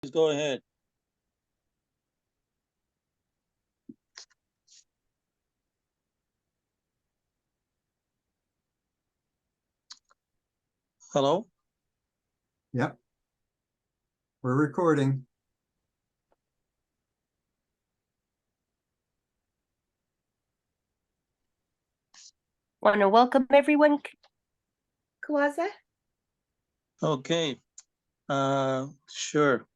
Please go ahead. Hello? Yep. We're recording. Want to welcome everyone, Kawaza? Okay. Sure.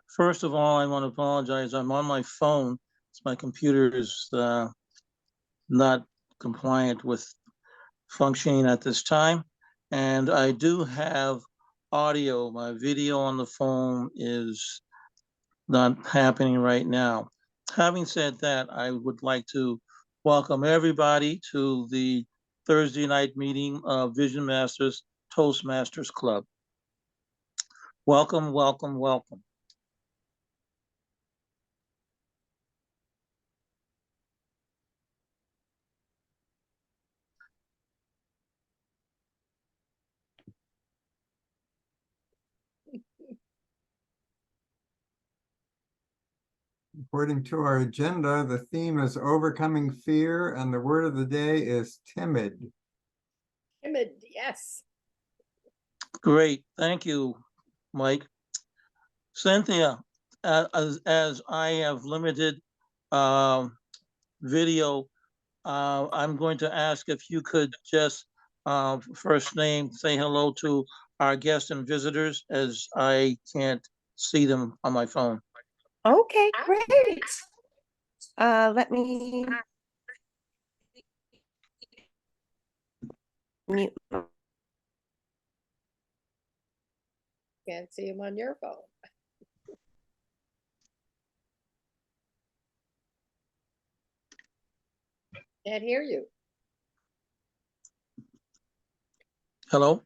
First of all, I want to apologize. I'm on my phone. My computer is not compliant with functioning at this time. And I do have audio. My video on the phone is not happening right now. Having said that, I would like to welcome everybody to the Thursday night meeting of Vision Masters Toastmasters Club. Welcome, welcome, welcome. According to our agenda, the theme is overcoming fear, and the word of the day is timid. Timid, yes. Great, thank you, Mike. Cynthia, as I have limited video, I'm going to ask if you could just first name, say hello to our guests and visitors, as I can't see them on my phone. Okay, great. Let me mute. Can't see him on your phone. Can't hear you. Hello?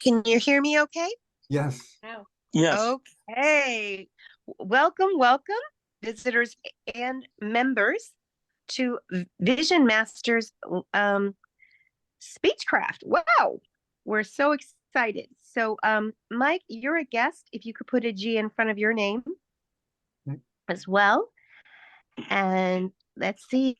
Can you hear me okay? Yes. Wow. Yes. Okay. Welcome, welcome, visitors and members to Vision Masters Speechcraft. Wow, we're so excited. So, Mike, you're a guest. If you could put a G in front of your name as well. And let's see,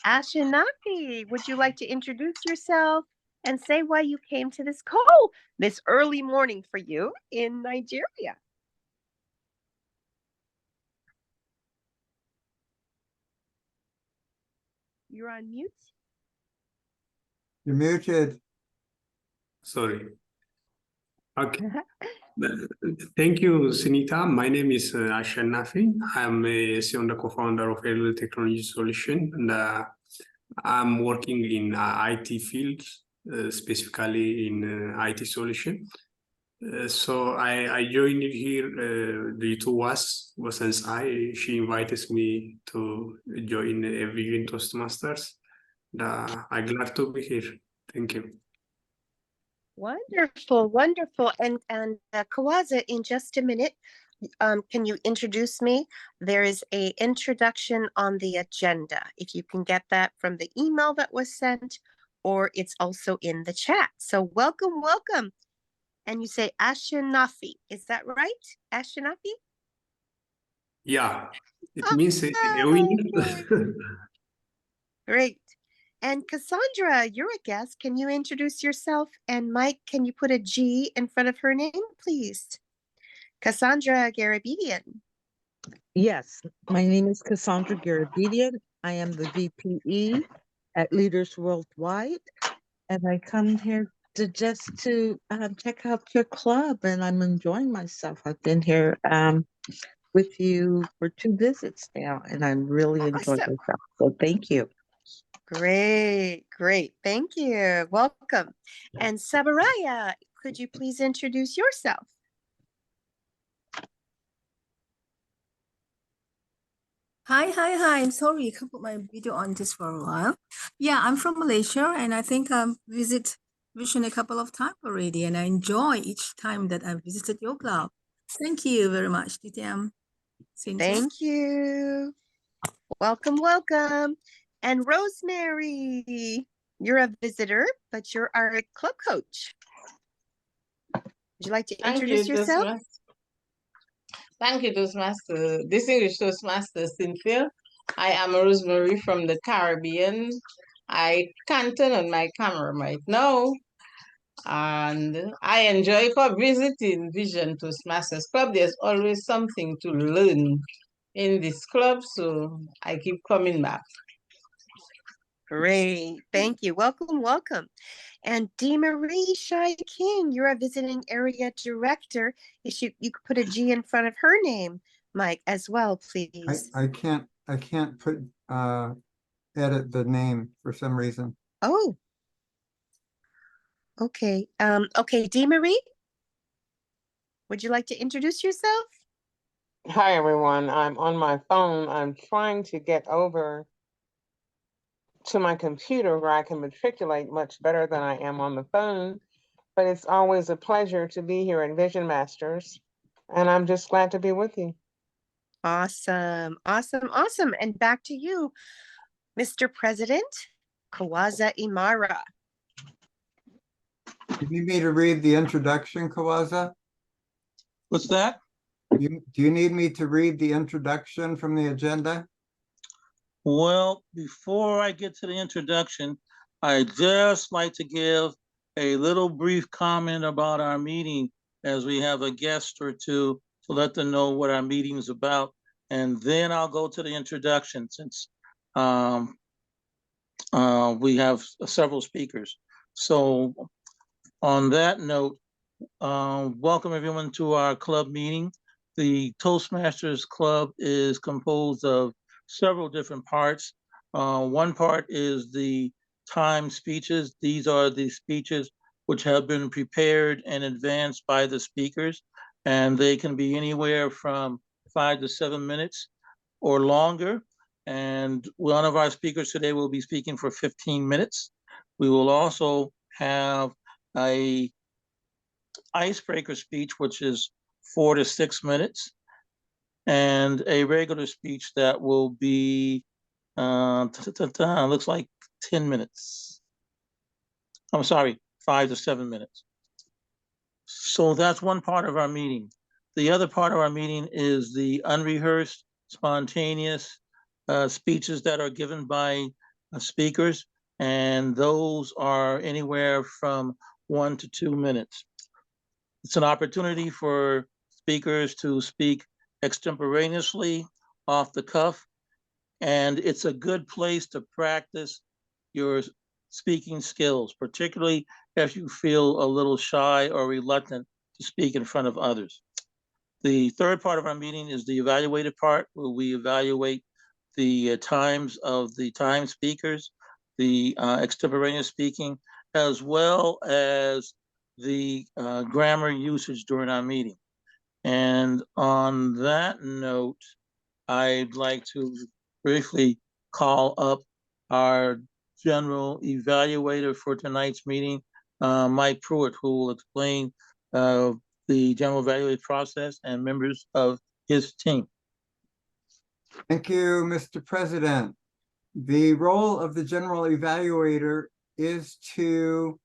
Ashanaki, would you like to introduce yourself and say why you came to this call this early morning for you in Nigeria? You're on mute. You're muted. Sorry. Okay. Thank you, Sunita. My name is Ashan Nafi. I'm a CEO co-founder of Early Technology Solution, and I'm working in IT field, specifically in IT solution. So I joined here due to was since she invited me to join a Vision Toastmasters. I'm glad to be here. Thank you. Wonderful, wonderful. And Kawaza, in just a minute, can you introduce me? There is an introduction on the agenda. If you can get that from the email that was sent, or it's also in the chat. So welcome, welcome. And you say Ashinafi, is that right? Ashinafi? Yeah, it means a winner. Great. And Cassandra, you're a guest. Can you introduce yourself? And Mike, can you put a G in front of her name, please? Cassandra Garabedian. Yes, my name is Cassandra Garabedian. I am the VPE at Leaders Worldwide, and I come here to check out your club, and I'm enjoying myself. I've been here with you for 2 visits now, and I'm really enjoying myself. So thank you. Great, great. Thank you. Welcome. And Sabaraya, could you please introduce yourself? Hi. I'm sorry, I can't put my video on just for a while. Yeah, I'm from Malaysia, and I think I've visited Vision a couple of times already, and I enjoy each time that I've visited your club. Thank you very much, DTM. Cynthia. Thank you. Welcome, welcome. And Rosemary, you're a visitor, but you're our club coach. you like to Thank introduce you, yourself? Thank you, Toastmaster. Distinguished Toastmaster Cynthia. I am Rosemary from the Caribbean. I can't turn on my camera right now. And I enjoy visiting Vision Toastmasters Club. There's always something to learn in this club, so I keep coming back. Great. Thank you. Welcome, welcome. And Dee Marie Shy King, you're a visiting area director. You could put a G in front of her name, Mike, as well, please. I can't put edit the name for some reason. Oh. Okay. Okay, Dee Marie, would you like to introduce yourself? Hi, everyone. I'm on my phone. I'm trying to get over to my computer where I can matriculate much better than I am on the phone. But it's always a pleasure to be here at Vision Masters. And I'm just glad to be with you. Awesome. Awesome. Awesome. And back to you, Mr. President Kawaza Imara. You need me to read the introduction, Kawaza? What's that? Do you need me to read the introduction from the agenda? Well, before I get to the introduction, I just like to give a little brief comment about our meeting as we have a guest or two to let them know what our meeting is about. And then I'll go to the introduction since we have several speakers. So on that note, welcome everyone to our club meeting. The Toastmasters Club is composed of several different parts. One part is the timed speeches. These are the speeches which have been prepared in advance by the speakers, and they can be anywhere from 5 to 7 minutes or longer. And one of our speakers today will be speaking for 15 minutes. We will also have a icebreaker speech, which is 4 to 6 minutes, and a regular speech that will be looks like 10 minutes. I'm sorry, 5 to 7 minutes. So that's one part of our meeting. The other part of our meeting is the unrehearsed, spontaneous speeches that are given by speakers, and those are anywhere from 1 to 2 minutes. It's an opportunity for speakers to speak extemporaneously, off the cuff, and it's a good place to practice your speaking skills, particularly if you feel a little shy or reluctant to speak in front of others. The third part of our meeting is the evaluated part, where we evaluate the times of the time speakers, the extemporaneous speaking, as well as the grammar usage during our meeting. And on that note, I'd like to briefly call up our general evaluator for tonight's meeting, Mike Pruitt, who will explain the general evaluative process and members of his team. Thank you, Mr. President. The role of the general evaluator is to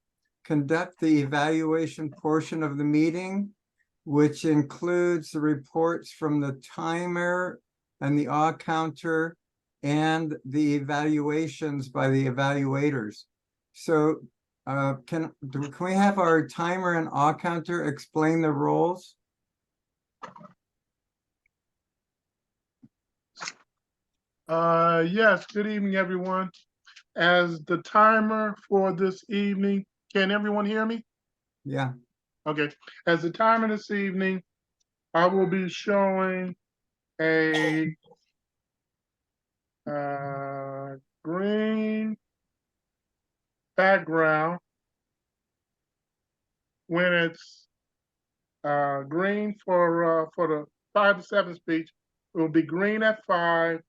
conduct the evaluation portion of the meeting, which includes the reports from the timer and the awe counter and the evaluations by the evaluators. So can we have our timer and awe counter explain the roles? Yes, good evening, everyone. As the timer for this evening, can everyone hear me? Yeah. Okay, as the timer this evening, I will be showing a green background when it's green for the 5 to 7 speech. It will be green at 5,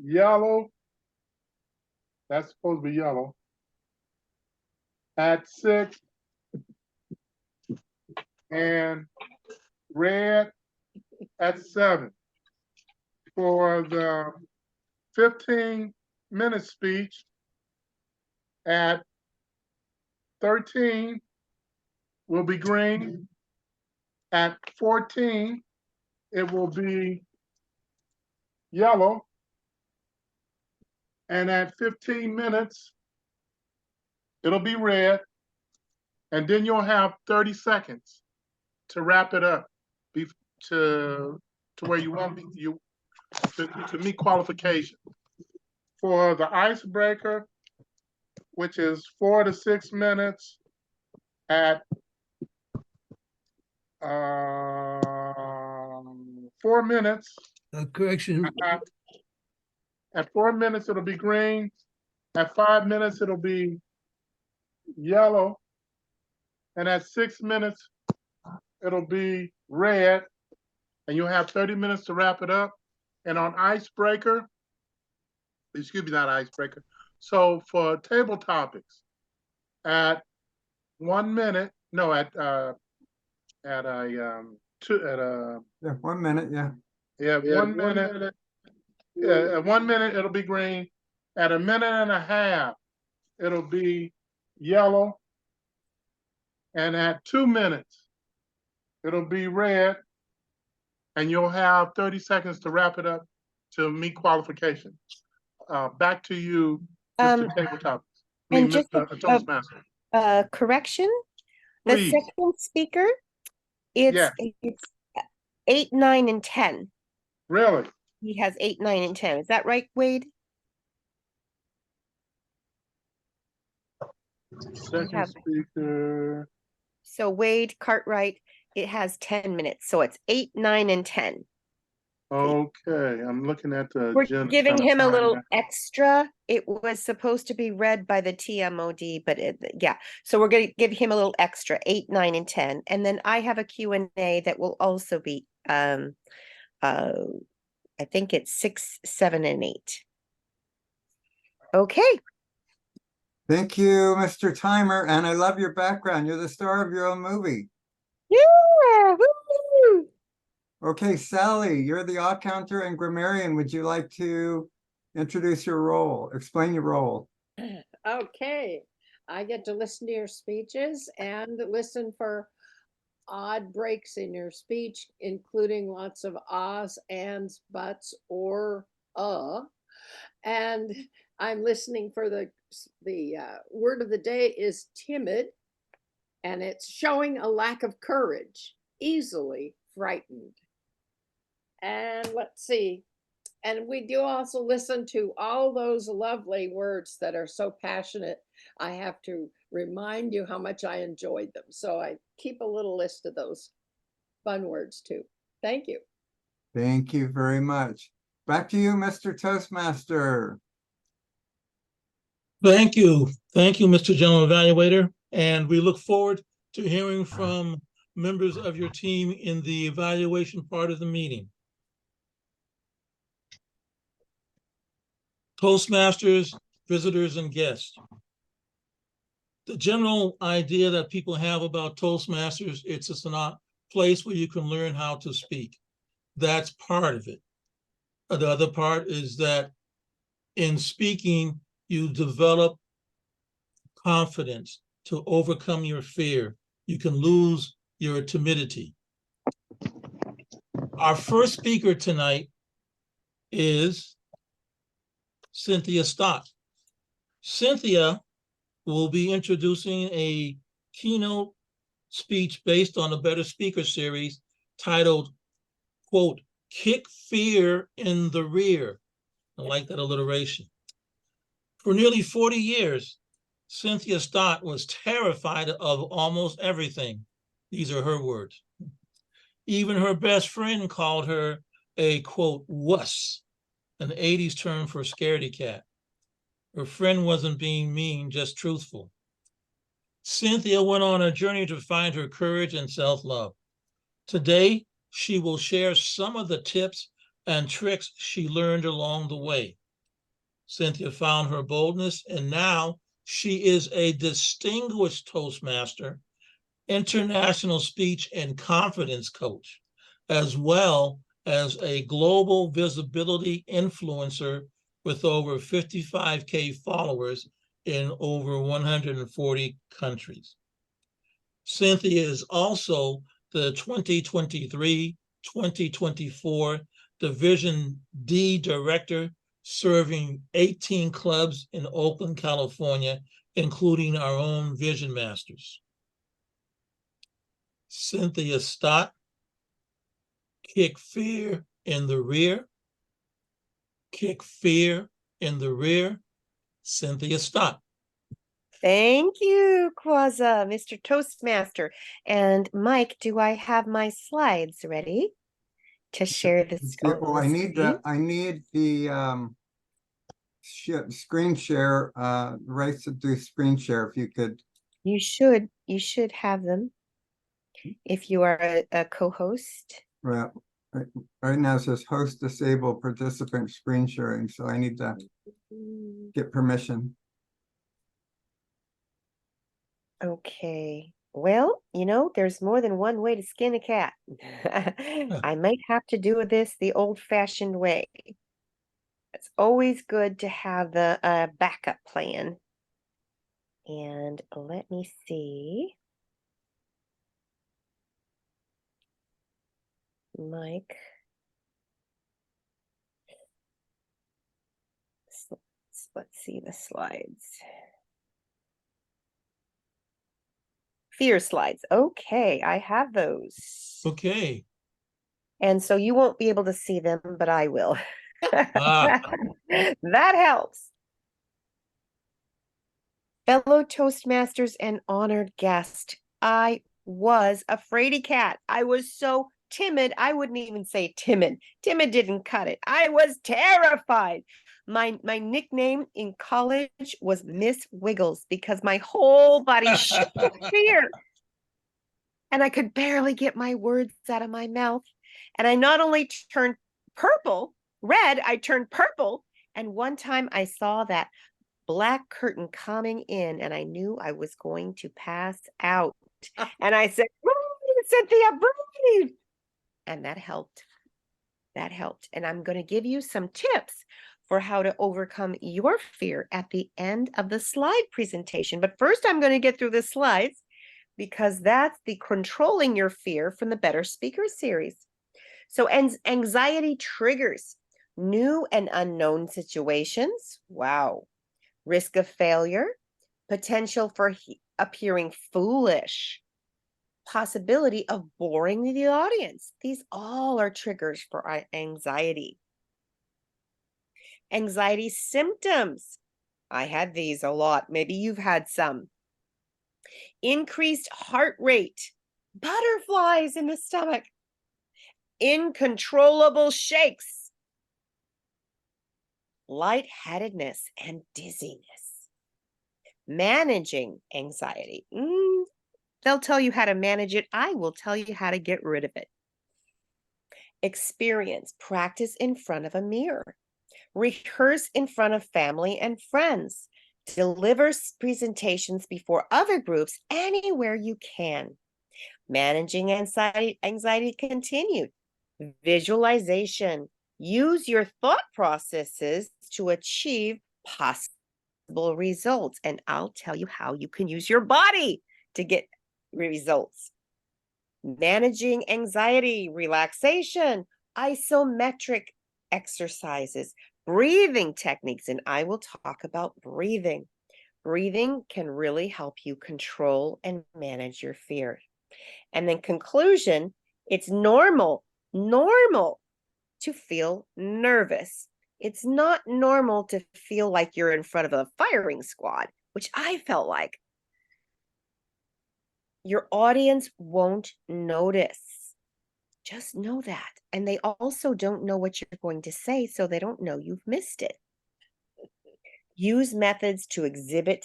yellow, that's supposed to be yellow, at 6, and red at 7. For the 15-minute speech at 13 will be green. At 14, it will be yellow. And at 15 minutes, it'll be red. And then you'll have 30 seconds to wrap it up to where you want to meet qualification. For the icebreaker, which is 4 to 6 minutes at 4 minutes. Correction. At 4 minutes, it'll be green. At 5 minutes, it'll be yellow. And at 6 minutes, it'll be red. And you'll have 30 minutes to wrap it up. And on icebreaker, excuse me, not icebreaker. So for table topics, at 1 minute, no, at 1 minute, yeah. Yeah, 1 minute. At 1 minute, it'll be green. At a minute and a half, it'll be yellow. And at 2 minutes, it'll be red. And you'll have 30 seconds to wrap it up to meet qualification. Back to you, Mr. Tabletop. And just Mr. Toastmaster. Correction, the Please. second speaker, it's, Yes. it's 8, 9, and 10. Really? He has 8, 9, and 10. Is that right, Wade? Second speaker. So Wade, Cartwright, it has 10 minutes. So it's 8, 9, and 10. Okay, I'm looking at the We're agenda, giving trying to him a find little that. extra. It was supposed to be read by the TMOD, but yeah. So we're going to give him a little extra, 8, 9, and 10. And then I have a Q&A that will also be, I think it's 6, 7, and 8. Okay. Thank you, Mr. Timer. And I love your background. You're the star of your own movie. Yeah. Woo! Okay, Sally, you're the odd counter and grammarian. Would you like to introduce your role? Explain your role. Okay, I get to listen to your speeches and listen for odd breaks in your speech, including lots of ahs, ands, buts, or and I'm listening for the word of the day is timid, and it's showing a lack of courage, easily frightened. And let's see. And we do also listen to all those lovely words that are so passionate. I have to remind you how much I enjoyed them. So I keep a little list of those fun words too. Thank you. Thank you very much. Back to you, Mr. Toastmaster. Thank you. Thank you, Mr. General Evaluator. And we look forward to hearing from members of your team in the evaluation part of the meeting. Toastmasters, visitors, and guests. The general idea that people have about Toastmasters, it's just a place where you can learn how to speak. That's part of it. The other part is that in speaking, you develop confidence to overcome your fear. You can lose your timidity. Our first speaker tonight is Cynthia Stott. Cynthia will be introducing a keynote speech based on the Better Speaker series titled, quote, "Kick Fear in the Rear." I like that alliteration. For nearly 40 years, Cynthia Stott was terrified of almost everything. These are her words. Even her best friend called her a, quote, wuss, an 80s term for scaredy cat. Her friend wasn't being mean, just truthful. Cynthia went on a journey to find her courage and self-love. Today, she will share some of the tips and tricks she learned along the way. Cynthia found her boldness, and now she is a distinguished Toastmaster, international speech and confidence coach, as well as a global visibility influencer with over 55K followers in over 140 countries. Cynthia is also the 2023-2024 Division D Director, serving 18 clubs in Oakland, California, including our own Vision Masters. Cynthia Stott, Kick Fear in the Rear. Kick Fear in the Rear, Cynthia Stott. Thank you, Quazza, Mr. Toastmaster. And Mike, do I have my slides ready to share this? Yeah, well, I need the screen share, rights to do screen share, if you could. You should have them if you are a co-host. Well, right now it says host disabled participant screen sharing, so I need to get permission. Okay. Well, there's more than one way to skin a cat. I might have to do this the old-fashioned way. It's always good to have the backup plan. And let me see. Mike. Let's see the slides. Fear slides. Okay, I have those. Okay. And so you won't be able to see them, but I will. Ah. That helps. Fellow Toastmasters and honored guest, I was a fraidy cat. I was so timid. I wouldn't even say timid. Timid didn't cut it. I was terrified. My nickname in college was Miss Wiggles because my whole body shook with fear. And I could barely get my words out of my mouth. And I not only turned red, I turned purple. And one time I saw that black curtain coming in and I knew I was going to pass out. And I said, breathe, Cynthia, breathe. And that helped. That helped. And I'm going to give you some tips for how to overcome your fear at the end of the slide presentation. But first, I'm going to get through the slides because that's the Controlling Your Fear from the Better Speaker series. So anxiety triggers new and unknown situations. Wow. Risk of failure, potential for appearing foolish, possibility of boring the audience. These all are triggers for our anxiety. Anxiety symptoms. I had these a lot. Maybe you've had some. Increased heart rate, butterflies in the stomach, uncontrollable shakes, lightheadedness and dizziness. Managing anxiety. They'll tell you how to manage it. I will tell you how to get rid of it. Experience, practice in front of a mirror. Rehearse in front of family and friends. Deliver presentations before other groups anywhere you can. Managing anxiety continued. Visualization. Use your thought processes to achieve possible results. And I'll tell you how you can use your body to get results. Managing anxiety, relaxation, isometric exercises, breathing techniques, and I will talk about breathing. Breathing can really help you control and manage your fear. And then conclusion, it's normal to feel nervous. It's not normal to feel like you're in front of a firing squad, which I felt like. Your audience won't notice. Just know that. And they also don't know what you're going to say, so they don't know you've missed it. Use methods to exhibit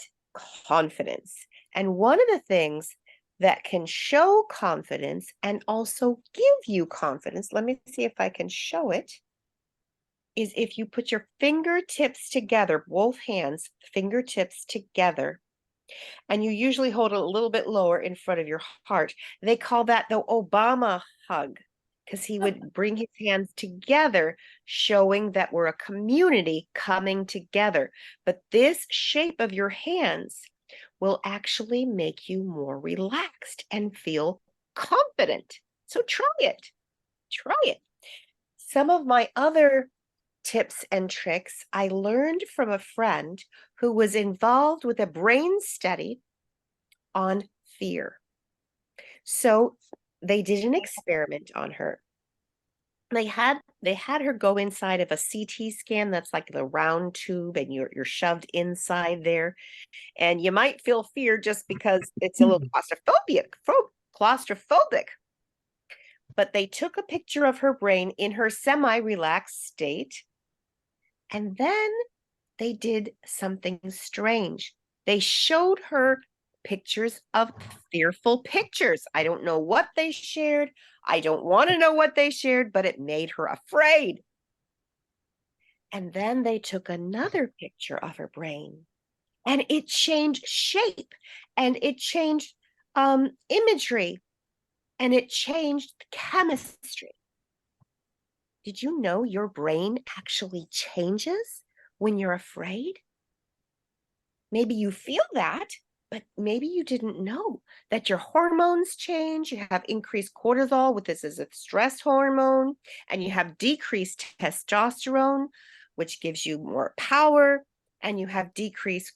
confidence. And one of the things that can show confidence and also give you confidence, let me see if I can show it, is if you put your fingertips together, both hands, fingertips together, and you usually hold it a little bit lower in front of your heart. They call that the Obama hug. because he would bring his hands together, showing that we're a community coming together. But this shape of your hands will actually make you more relaxed and feel confident. So try it. Try it. Some of my other tips and tricks I learned from a friend who was involved with a brain study on fear. So they did an experiment on her. They had her go inside of a CT scan that's like the round tube, and you're shoved inside there. And you might feel fear just because it's a little claustrophobic. But they took a picture of her brain in her semi-relaxed state, and then they did something strange. They showed her pictures of fearful pictures. I don't know what they shared. I don't want to know what they shared, but it made her afraid. And then they took another picture of her brain, and it changed shape, and it changed imagery, and it changed chemistry. Did you know your brain actually changes when you're afraid? Maybe you feel that, but maybe you didn't know that your hormones change. You have increased cortisol, which is a stress hormone, and you have decreased testosterone, which gives you more power, and you have decreased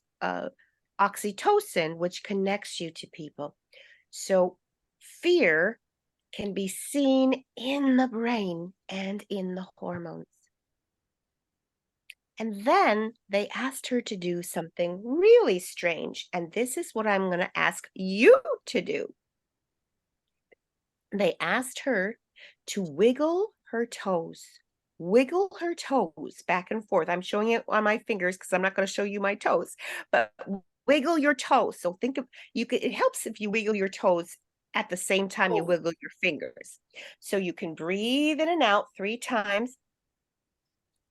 oxytocin, which connects you to people. So fear can be seen in the brain and in the hormones. And then they asked her to do something really strange. And this is what I'm going to ask you to do. They asked her to wiggle her toes. Wiggle her toes back and forth. I'm showing it on my fingers because I'm not going to show you my toes. But wiggle your toes. So think of, it helps if you wiggle your toes at the same time you wiggle your fingers. So you can breathe in and out 3 times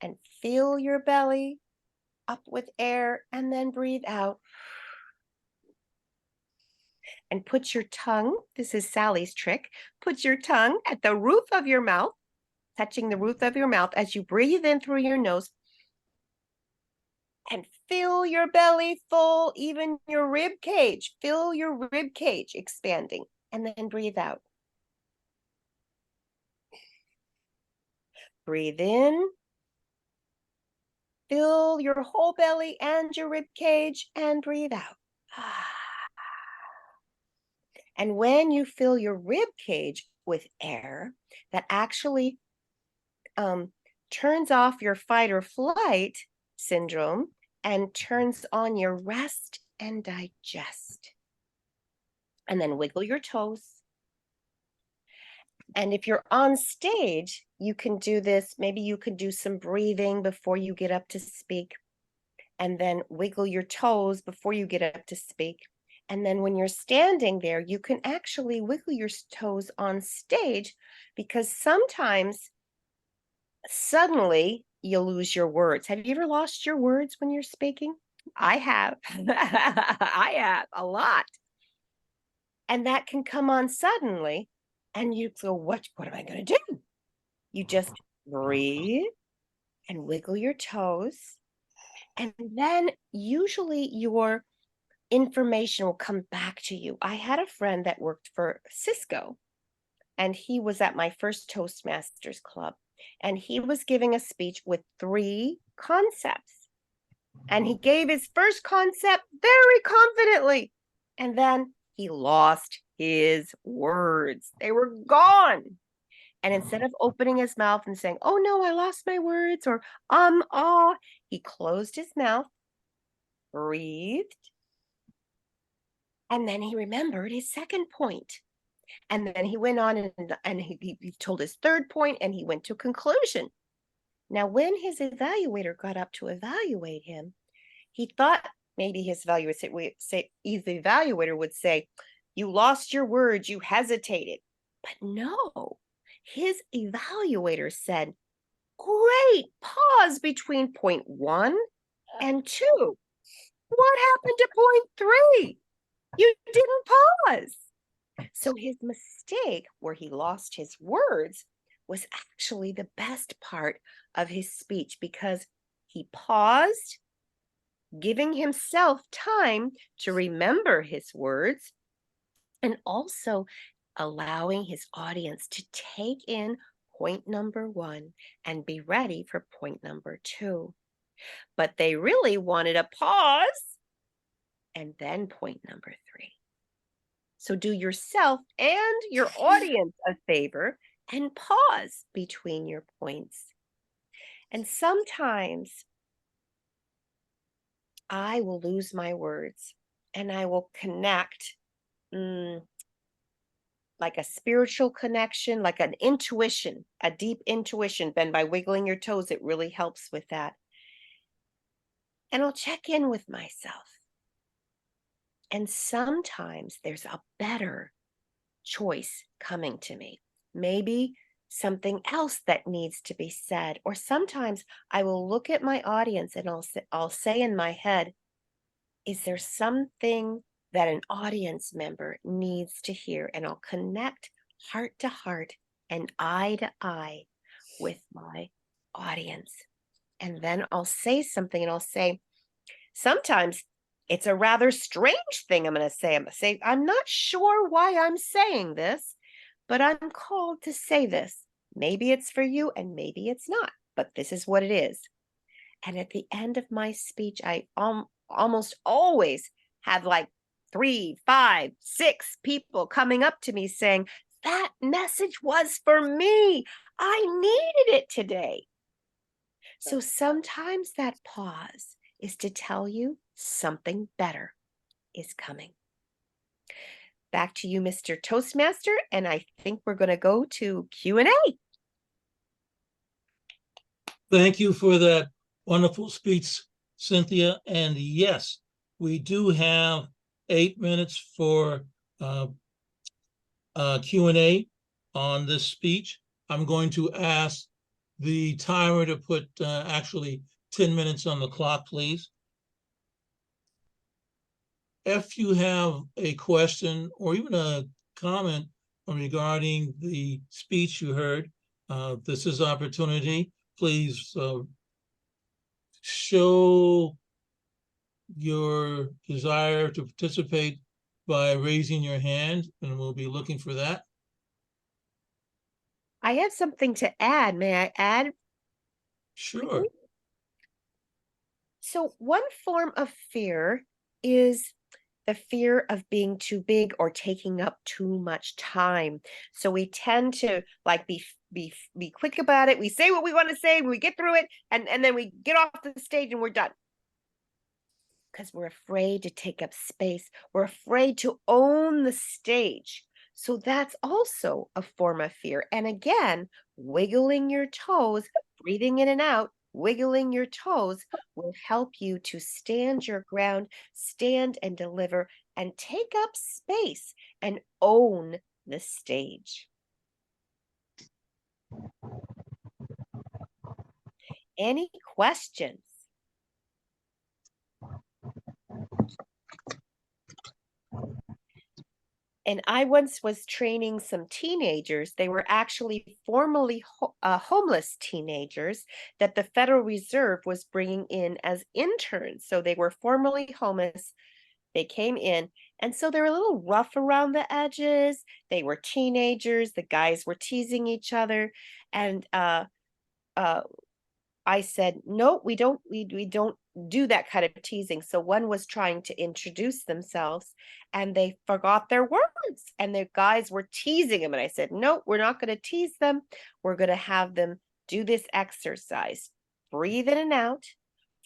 and fill your belly up with air, and then breathe out. And put your tongue, this is Sally's trick, put your tongue at the roof of your mouth, touching the roof of your mouth as you breathe in through your nose, and fill your belly full, even your rib cage. Fill your rib cage expanding, and then breathe out. Breathe in. Fill your whole belly and your rib cage, and breathe out. And when you fill your rib cage with air, that actually turns off your fight or flight syndrome and turns on your rest and digest. And then wiggle your toes. And if you're on stage, you can do this. Maybe you could do some breathing before you get up to speak. And then wiggle your toes before you get up to speak. And then when you're standing there, you can actually wiggle your toes on stage, because sometimes suddenly you'll lose your words. Have you ever lost your words when you're speaking? I have. I have a lot. And that can come on suddenly. And you go, what am I going to do? You just breathe and wiggle your toes. And then usually your information will come back to you. I had a friend that worked for Cisco, and he was at my first Toastmasters club, and he was giving a speech with 3 concepts. And he gave his first concept very confidently, and then he lost his words. They were gone. And instead of opening his mouth and saying, oh no, I lost my words, or he closed his mouth, breathed, and then he remembered his second point. And then he went on and he told his third point, and he went to conclusion. Now, when his evaluator got up to evaluate him, he thought maybe his evaluator would say, you lost your words, you hesitated. But no, his evaluator said, great, pause between point 1 and 2. What happened to point 3? You didn't pause. So his mistake, where he lost his words, was actually the best part of his speech because he paused, giving himself time to remember his words, and also allowing his audience to take in point number 1 and be ready for point number 2. But they really wanted a pause and then point number 3. So do yourself and your audience a favor and pause between your points. And sometimes I will lose my words and I will connect like a spiritual connection, like an intuition, a deep intuition. Then by wiggling your toes, it really helps with that. And I'll check in with myself. And sometimes there's a better choice coming to me. Maybe something else that needs to be said. Or sometimes I will look at my audience and I'll say in my head, is there something that an audience member needs to hear? And I'll connect heart to heart and eye to eye with my audience. And then I'll say something and I'll say, sometimes it's a rather strange thing I'm going to say. I'm not sure why I'm saying this, but I'm called to say this. Maybe it's for you and maybe it's not, but this is what it is. And at the end of my speech, I almost always have like 3, 5, 6 people coming up to me saying, that message was for me. I needed it today. So sometimes that pause is to tell you something better is coming. Back to you, Mr. Toastmaster, and I think we're going to go to Q&A. Thank you for that wonderful speech, Cynthia. And yes, we do have 8 minutes for Q&A on this speech. I'm going to ask the timer to put actually 10 minutes on the clock, please. If you have a question or even a comment regarding the speech you heard, this is opportunity. Please show your desire to participate by raising your hand, and we'll be looking for that. I have something to add. May I add? Sure. So one form of fear is the fear of being too big or taking up too much time. So we tend to like be quick about it. We say what we want to say, we get through it, and then we get off the stage and we're done. Because we're afraid to take up space. We're afraid to own the stage. So that's also a form of fear. And again, wiggling your toes, breathing in and out, wiggling your toes will help you to stand your ground, stand and deliver, and take up space and own the stage. Any questions? And I once was training some teenagers. They were actually formerly homeless teenagers that the Federal Reserve was bringing in as interns. So they were formerly homeless. They came in, and so they're a little rough around the edges. They were teenagers. The guys were teasing each other. And I said, no, we don't do that kind of teasing. So one was trying to introduce themselves and they forgot their words and the guys were teasing them. And I said, no, we're not going to tease them. We're going to have them do this exercise. Breathe in and out,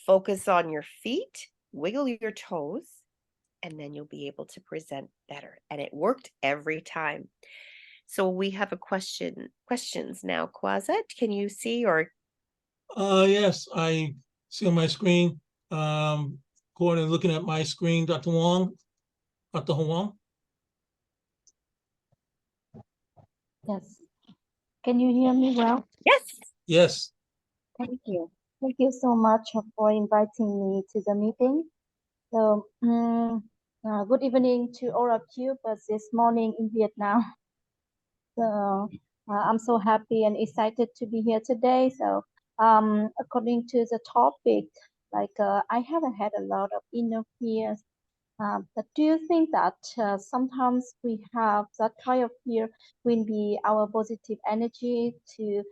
focus on your feet, wiggle your toes, and then you'll be able to present better. And it worked every time. So we have a questions now. Kwazet, can you see or? Yes, I see on my screen. Going and looking at my screen, Dr. Wong. Dr. Huang. Yes. Can you hear me well? Yes. Yes. Thank you. Thank you so much for inviting me to the meeting. So, good evening to all of you, but this morning in Vietnam. So, I'm so happy and excited to be here today. So, according to the topic, I haven't had a lot of inner fears. But do you think that sometimes we have that kind of fear when be our positive energy to,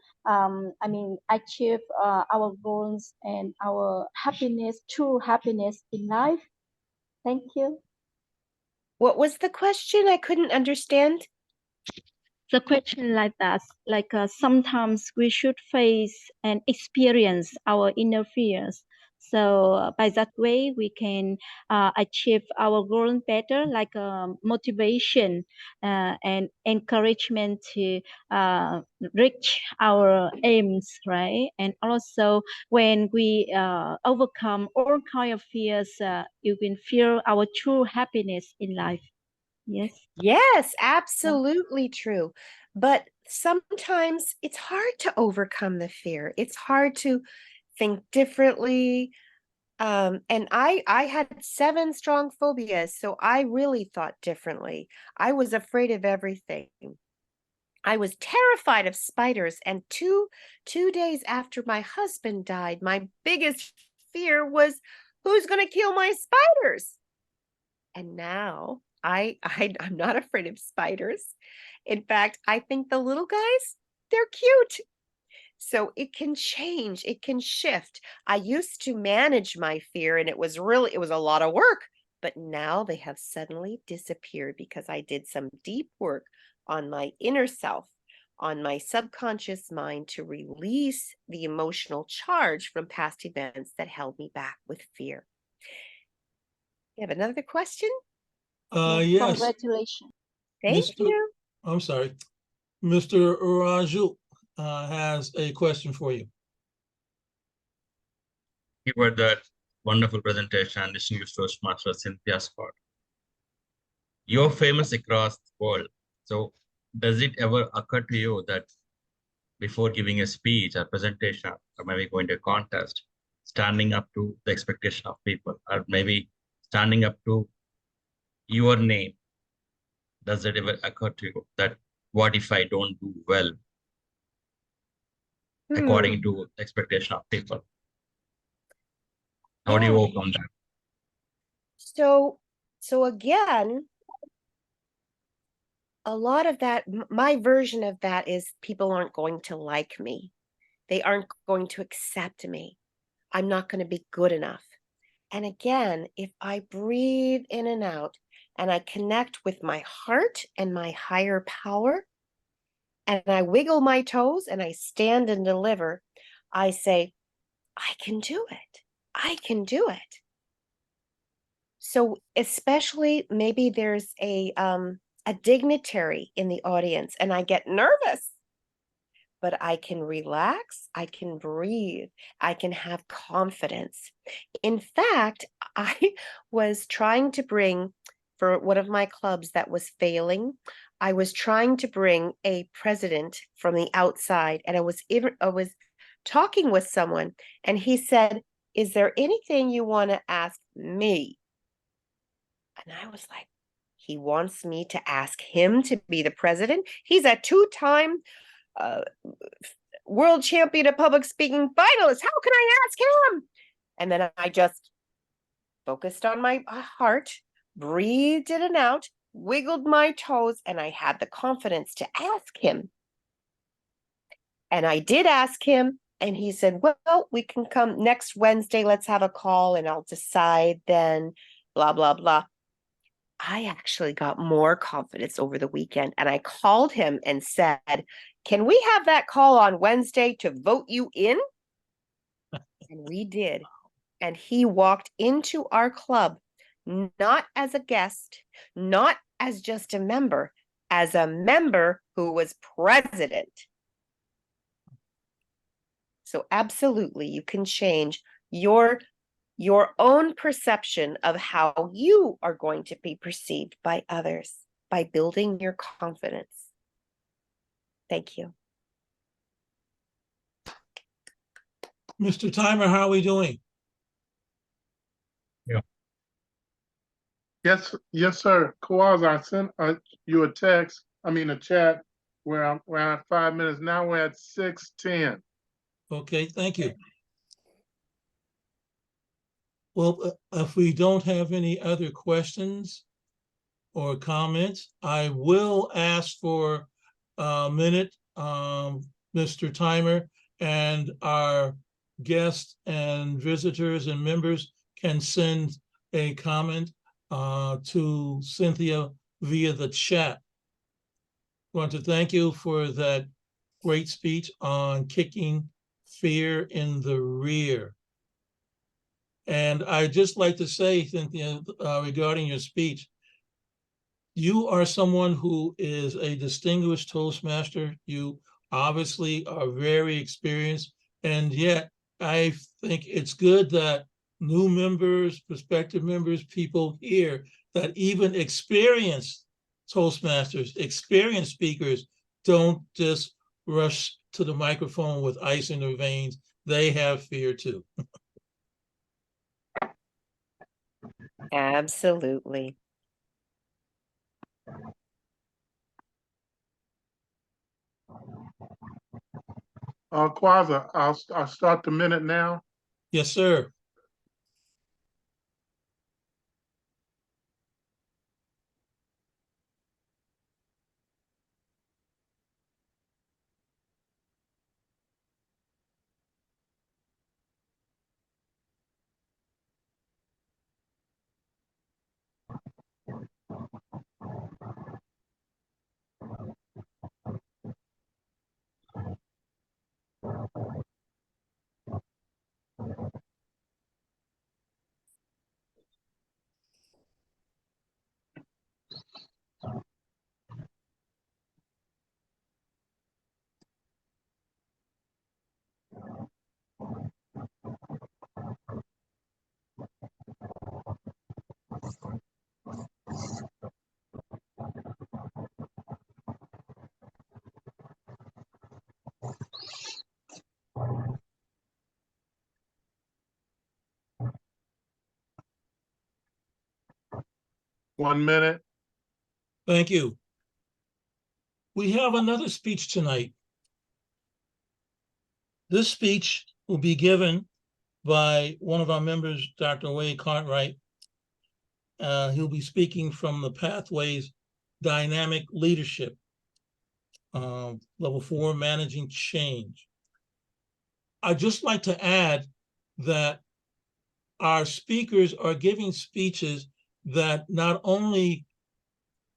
achieve our goals and our happiness, true happiness in life? Thank you. What was the question? I couldn't understand. The question like that, sometimes we should face and experience our inner fears. So by that way, we can achieve our goal better, motivation and encouragement to reach our aims, right? And also when we overcome all kind of fears, you can feel our true happiness in life. Yes. Yes, absolutely true. But sometimes it's hard to overcome the fear. It's hard to think differently. And I had 7 strong phobias, so I really thought differently. I was afraid of everything. I was terrified of spiders, and two days after my husband died, my biggest fear was who's going to kill my spiders? And now I'm not afraid of spiders. In fact, I think the little guys, they're cute. So it can change, it can shift. I used to manage my fear and it was a lot of work, but now they have suddenly disappeared because I did some deep work on my inner self, on my subconscious mind to release the emotional charge from past events that held me back with fear. You have another question? Yes. Congratulations. Thank Mr. you. I'm sorry. Mr. Raju has a question for you. You were that wonderful presentation and distinguished Toastmaster Cynthia Stott. You're famous across the world. So does it ever occur to you that before giving a speech or presentation or maybe going to a contest, standing up to the expectation of people or maybe standing up to your name, does it ever occur to you that what if I don't do well according to the expectation of people? How do you overcome that? So again, a lot of that, my version of that is people aren't going to like me. They aren't going to accept me. I'm not going to be good enough. And again, if I breathe in and out and I connect with my heart and my higher power, and I wiggle my toes and I stand and deliver, I say, I can do it. I can do it. So especially maybe there's a dignitary in the audience and I get nervous, but I can relax, I can breathe, I can have confidence. In fact, I was trying to bring, for one of my clubs that was failing, I was trying to bring a president from the outside, and I was talking with someone, and he said, "Is there anything you want to ask me?" And I was like, he wants me to ask him to be the president? He's a 2-time world champion of public speaking finalist. How can I ask him? And then I just focused on my heart, breathed in and out, wiggled my toes, and I had the confidence to ask him. And I did ask him, and he said, well, we can come next Wednesday. Let's have a call and I'll decide then, blah, blah, blah. I actually got more confidence over the weekend, and I called him and said, can we have that call on Wednesday to vote you in? And we did. And he walked into our club, not as a guest, not as just a member, as a member who was president. So absolutely, you can change your own perception of how you are going to be perceived by others by building your confidence. Thank you. Mr. Timer, how are we doing? Yes, sir. Kawaz, I sent you a chat we're at 5 minutes. Now we're at 6:10. Okay, thank you. Well, if we don't have any other questions or comments, I will ask for a minute, Mr. Timer, and our guests and visitors and members can send a comment to Cynthia via the chat. I want to thank you for that great speech on kicking fear in the rear. And I'd just like to say, Cynthia, regarding your speech, you are someone who is a distinguished Toastmaster. You obviously are very experienced, and yet I think it's good that new members, prospective members, people here that even experienced Toastmasters, experienced speakers, don't just rush to the microphone with ice in their veins. They have fear too. Absolutely. Quasar, I'll start the minute now. Yes, sir. One minute. Thank you. We have another speech tonight. This speech will be given by one of our members, Dr. Wade Cartwright. He'll be speaking from the Pathways Dynamic Leadership, Level 4, Managing Change. I'd just like to add that our speakers are giving speeches that not only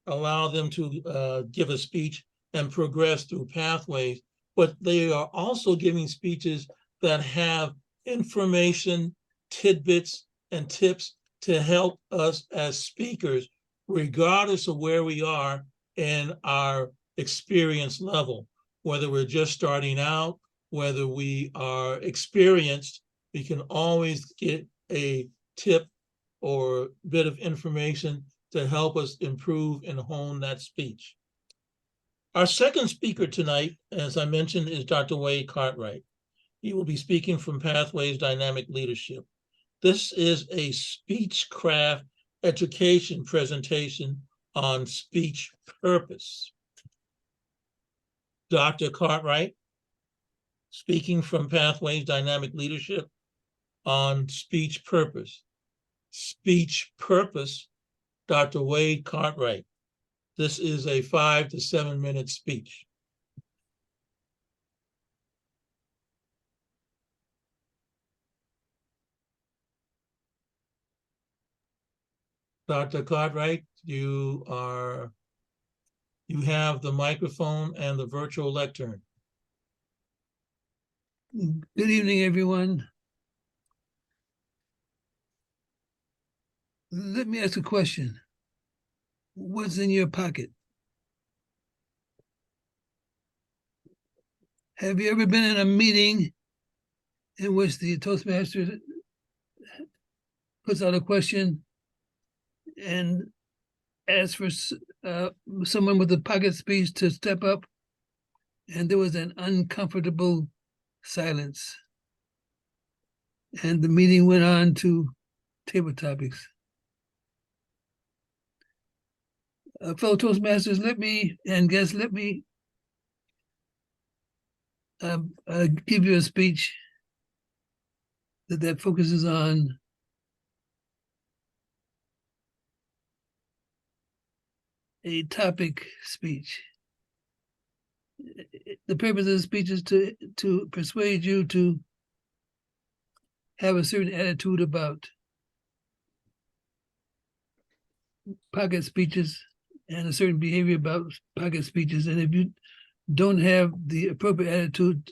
allow them to give a speech and progress through pathways, but they are also giving speeches that have information, tidbits, and tips to help us as speakers, regardless of where we are in our experience level, whether we're just starting out, whether we are experienced, we can always get a tip or bit of information to help us improve and hone that speech. Our second speaker tonight, as I mentioned, is Dr. Wade Cartwright. He will be speaking from Pathways Dynamic Leadership. This is a Speechcraft education presentation on speech purpose. Dr. Cartwright, speaking from Pathways Dynamic Leadership on speech purpose. Speech purpose, Dr. Wade Cartwright. This is a 5 to 7 minute speech. Dr. Cartwright, you have the microphone and the virtual lectern. Good evening, everyone. Let me ask a question. What's in your pocket? Have you ever been in a meeting in which the Toastmaster puts out a question and asks for someone with a pocket speech to step up, and there was an uncomfortable silence, and the meeting went on to table topics? Fellow Toastmasters, let me give you a speech that focuses on a topic speech. The purpose of the speech is to persuade you to have a certain attitude about pocket speeches and a certain behavior about pocket speeches. And if you don't have the appropriate attitude,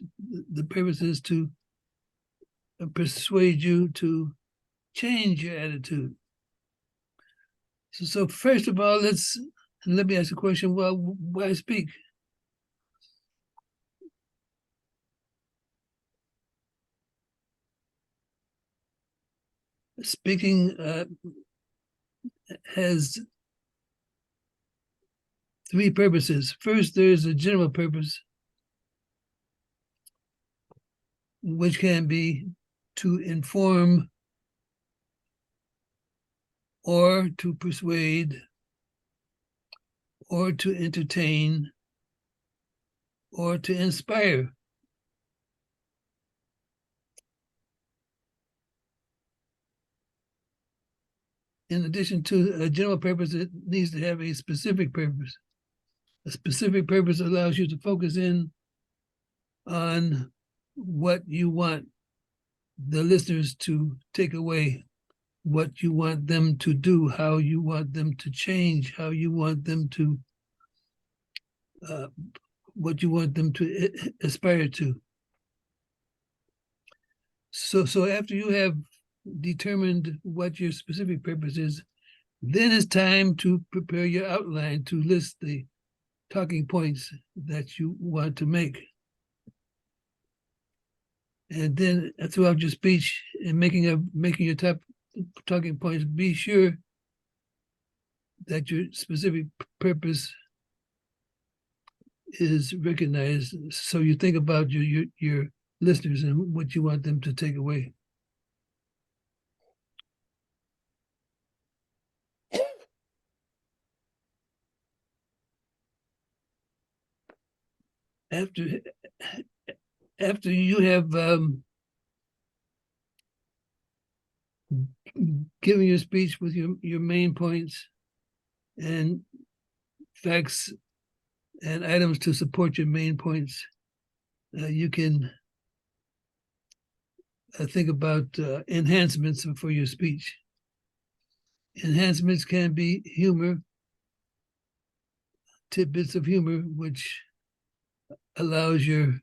the purpose is to persuade you to change your attitude. So first of all, let me ask a question. Well, why speak? Speaking has three purposes. First, there's a general purpose, which can be to inform or to persuade or to entertain or to inspire. In addition to a general purpose, it needs to have a specific purpose. A specific purpose allows you to focus in on what you want the listeners to take away, what you want them to do, how you want them to change, how you want them to, what you want them to aspire to. So after you have determined what your specific purpose is, then it's time to prepare your outline to list the talking points that you want to make. And then throughout your speech and making your top talking points, be sure that your specific purpose is recognized. So you think about your listeners and what you want them to take away. After you have given your speech with your main points and facts and items to support your main points, you can think about enhancements for your speech. Enhancements can be humor, tidbits of humor, which allows your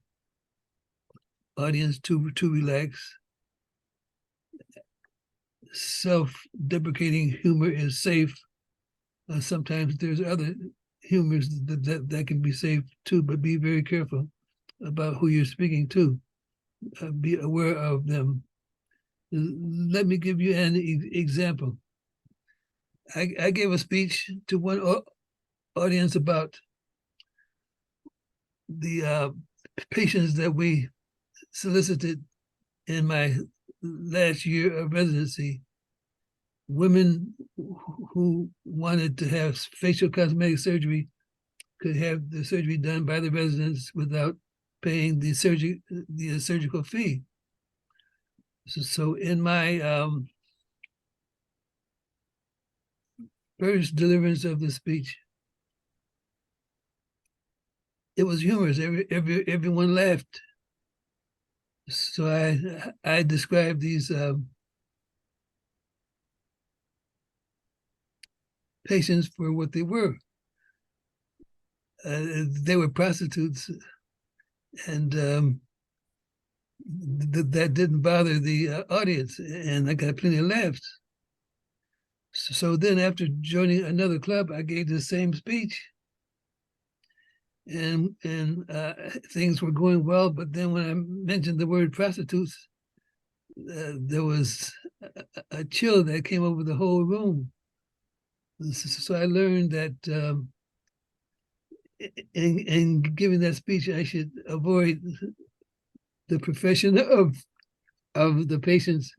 audience to relax. Self-deprecating humor is safe. Sometimes there's other humors that can be safe too, but be very careful about who you're speaking to. Be aware of them. Let me give you an example. I gave a speech to one audience about the patients that we solicited in my last year of residency, women who wanted to have facial cosmetic surgery could have the surgery done by the residents without paying the surgical fee. So in my first deliverance of the speech, it was humorous. Everyone laughed. So I described these patients for what they were. They were prostitutes, and that didn't bother the audience, and I got plenty of laughs. So then after joining another club, I gave the same speech, and things were going well. But then when I mentioned the word prostitutes, there was a chill that came over the whole room. So I learned that in giving that speech, I should avoid the profession of the patients,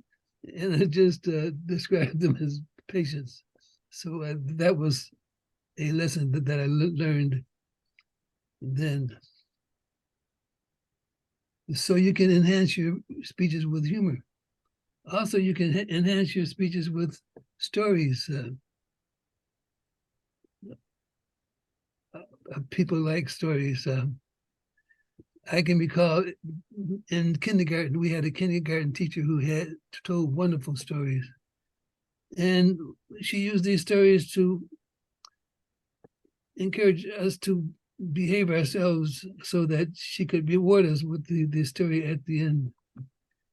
and I just describe them as patients. So that was a lesson that I learned then. so you can enhance your speeches with humor. Also, you can enhance your speeches with stories. People like stories. I can recall in kindergarten, we had a kindergarten teacher who had told wonderful stories. And she used these stories to encourage us to behave ourselves so that she could reward us with the story at the end.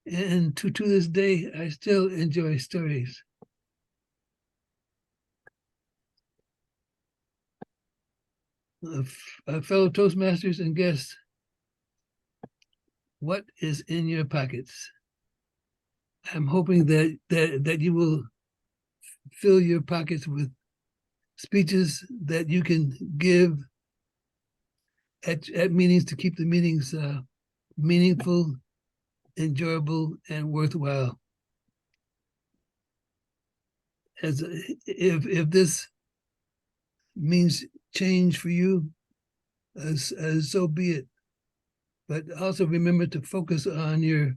And to this day, I still enjoy stories. Fellow Toastmasters and guests, what is in your pockets? I'm hoping that you will fill your pockets with speeches that you can give at meetings to keep the meetings meaningful, enjoyable, and worthwhile. As if this means change for you, as so be it. But also remember to focus on your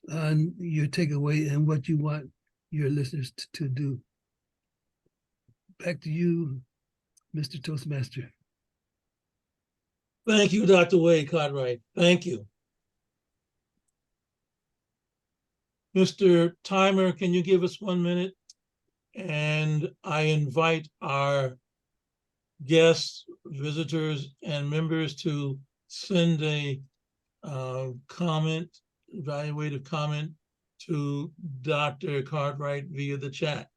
takeaway and what you want your listeners to do. Back to you, Mr. Toastmaster. Thank you, Dr. Wade Cartwright. Thank you. Mr. Timer, can you give us 1 minute? And I invite our guests, visitors, and members to send a comment, evaluative comment to Dr. Cartwright via the chat.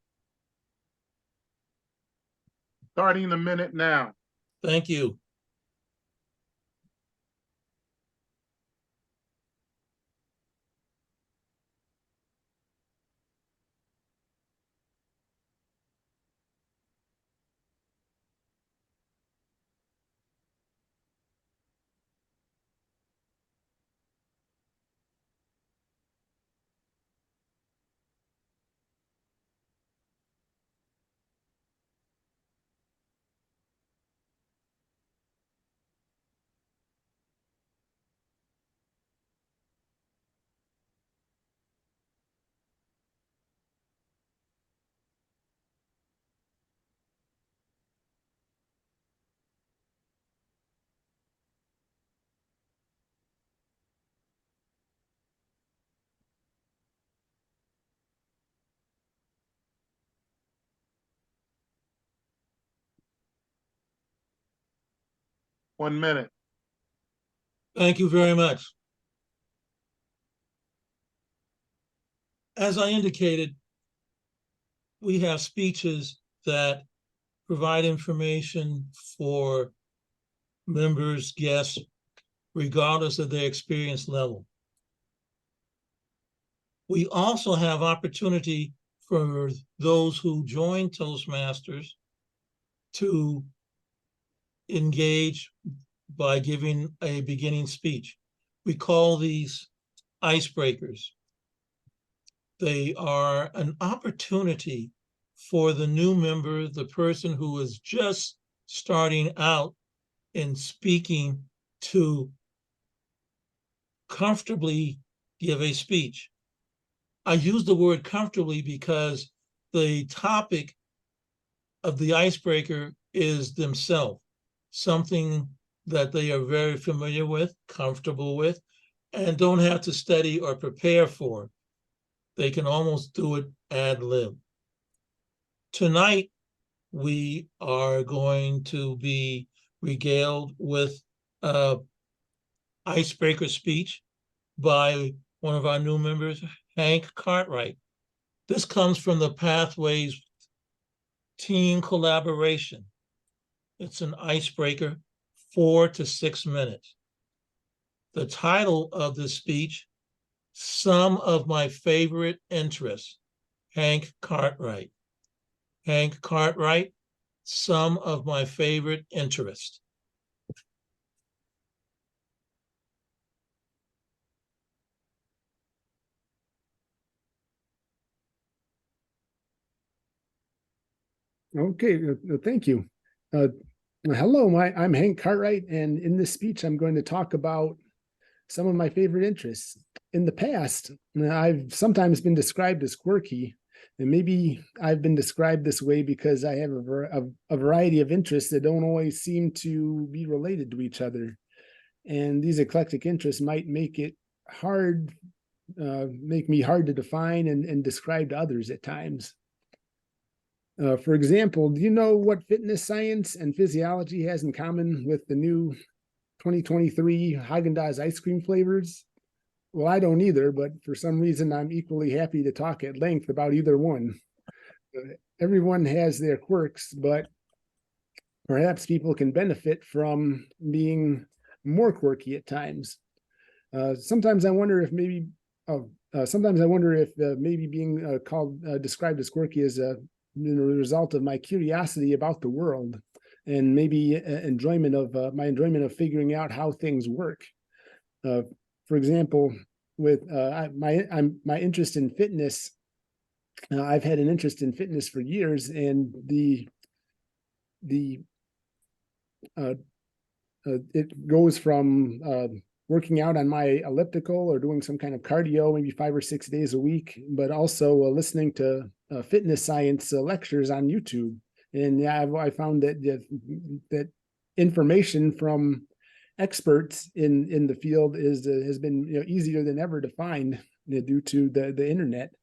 Starting the minute now. Thank you. One minute. Thank you very much. As I indicated, we have speeches that provide information for members, guests, regardless of their experience level. We also have opportunity for those who join Toastmasters to engage by giving a beginning speech. We call these icebreakers. They are an opportunity for the new member, the person who is just starting out in speaking, to comfortably give a speech. I use the word comfortably because the topic of the icebreaker is themselves, something that they are very familiar with, comfortable with, and don't have to study or prepare for. They can almost do it ad lib. Tonight, we are going to be regaled with an icebreaker speech by one of our new members, Hank Cartwright. This comes from the Pathways team collaboration. It's an icebreaker, 4 to 6 minutes. The title of the speech, Some of My Favorite Interests, Hank Cartwright. Hank Cartwright, Some of My Favorite Interests. Okay, thank you. Hello, I'm Hank Cartwright, and in this speech, I'm going to talk about some of my favorite interests. In the past, I've sometimes been described as quirky, and maybe I've been described this way because I have a variety of interests that don't always seem to be related to each other. And these eclectic interests might make it hard, make me hard to define and describe to others at times. For example, do you know what fitness science and physiology has in common with the new 2023 Haagen-Dazs ice cream flavors? Well, I don't either, but for some reason, I'm equally happy to talk at length about either one. Everyone has their quirks, but perhaps people can benefit from being more quirky at times. Sometimes I wonder if maybe, maybe being described as quirky is a result of my curiosity about the world, and maybe my enjoyment of figuring out how things work. For example, with my interest in fitness, I've had an interest in fitness for years, and it goes from working out on my elliptical or doing some kind of cardio, maybe 5 or 6 days a week, but also listening to fitness science lectures on YouTube. And yeah, I found that information from experts in the field has been easier than ever to find due to the internet,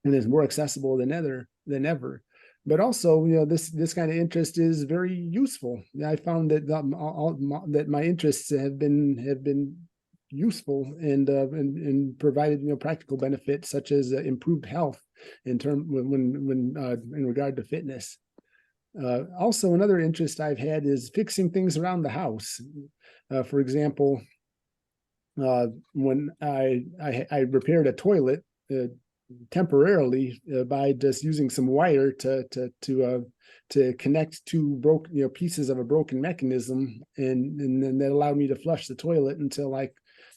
and is more accessible than ever. But also, this kind of interest is very useful. I found that my interests have been useful and provided practical benefits such as improved health in regard to fitness. Also, another interest I've had is fixing things around the house. For example, when I repaired a toilet temporarily by just using some wire to connect two broken pieces of a broken mechanism, and then that allowed me to flush the toilet until I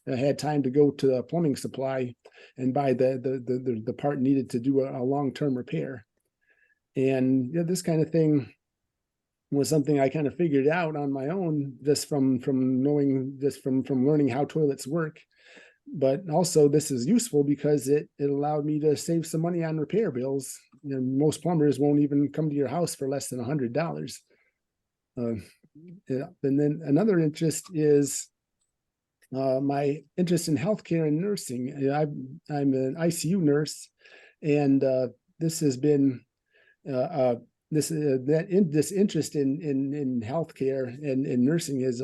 had time to go to the plumbing supply and buy the part needed to do a long-term repair. And this kind of thing was something I kind of figured out on my own just from learning how toilets work. But also this is useful because it allowed me to save some money on repair bills. Most plumbers won't even come to your house for less than $100. And then another interest is my interest in healthcare and nursing. I'm an ICU nurse, and this has been this interest in healthcare and in nursing has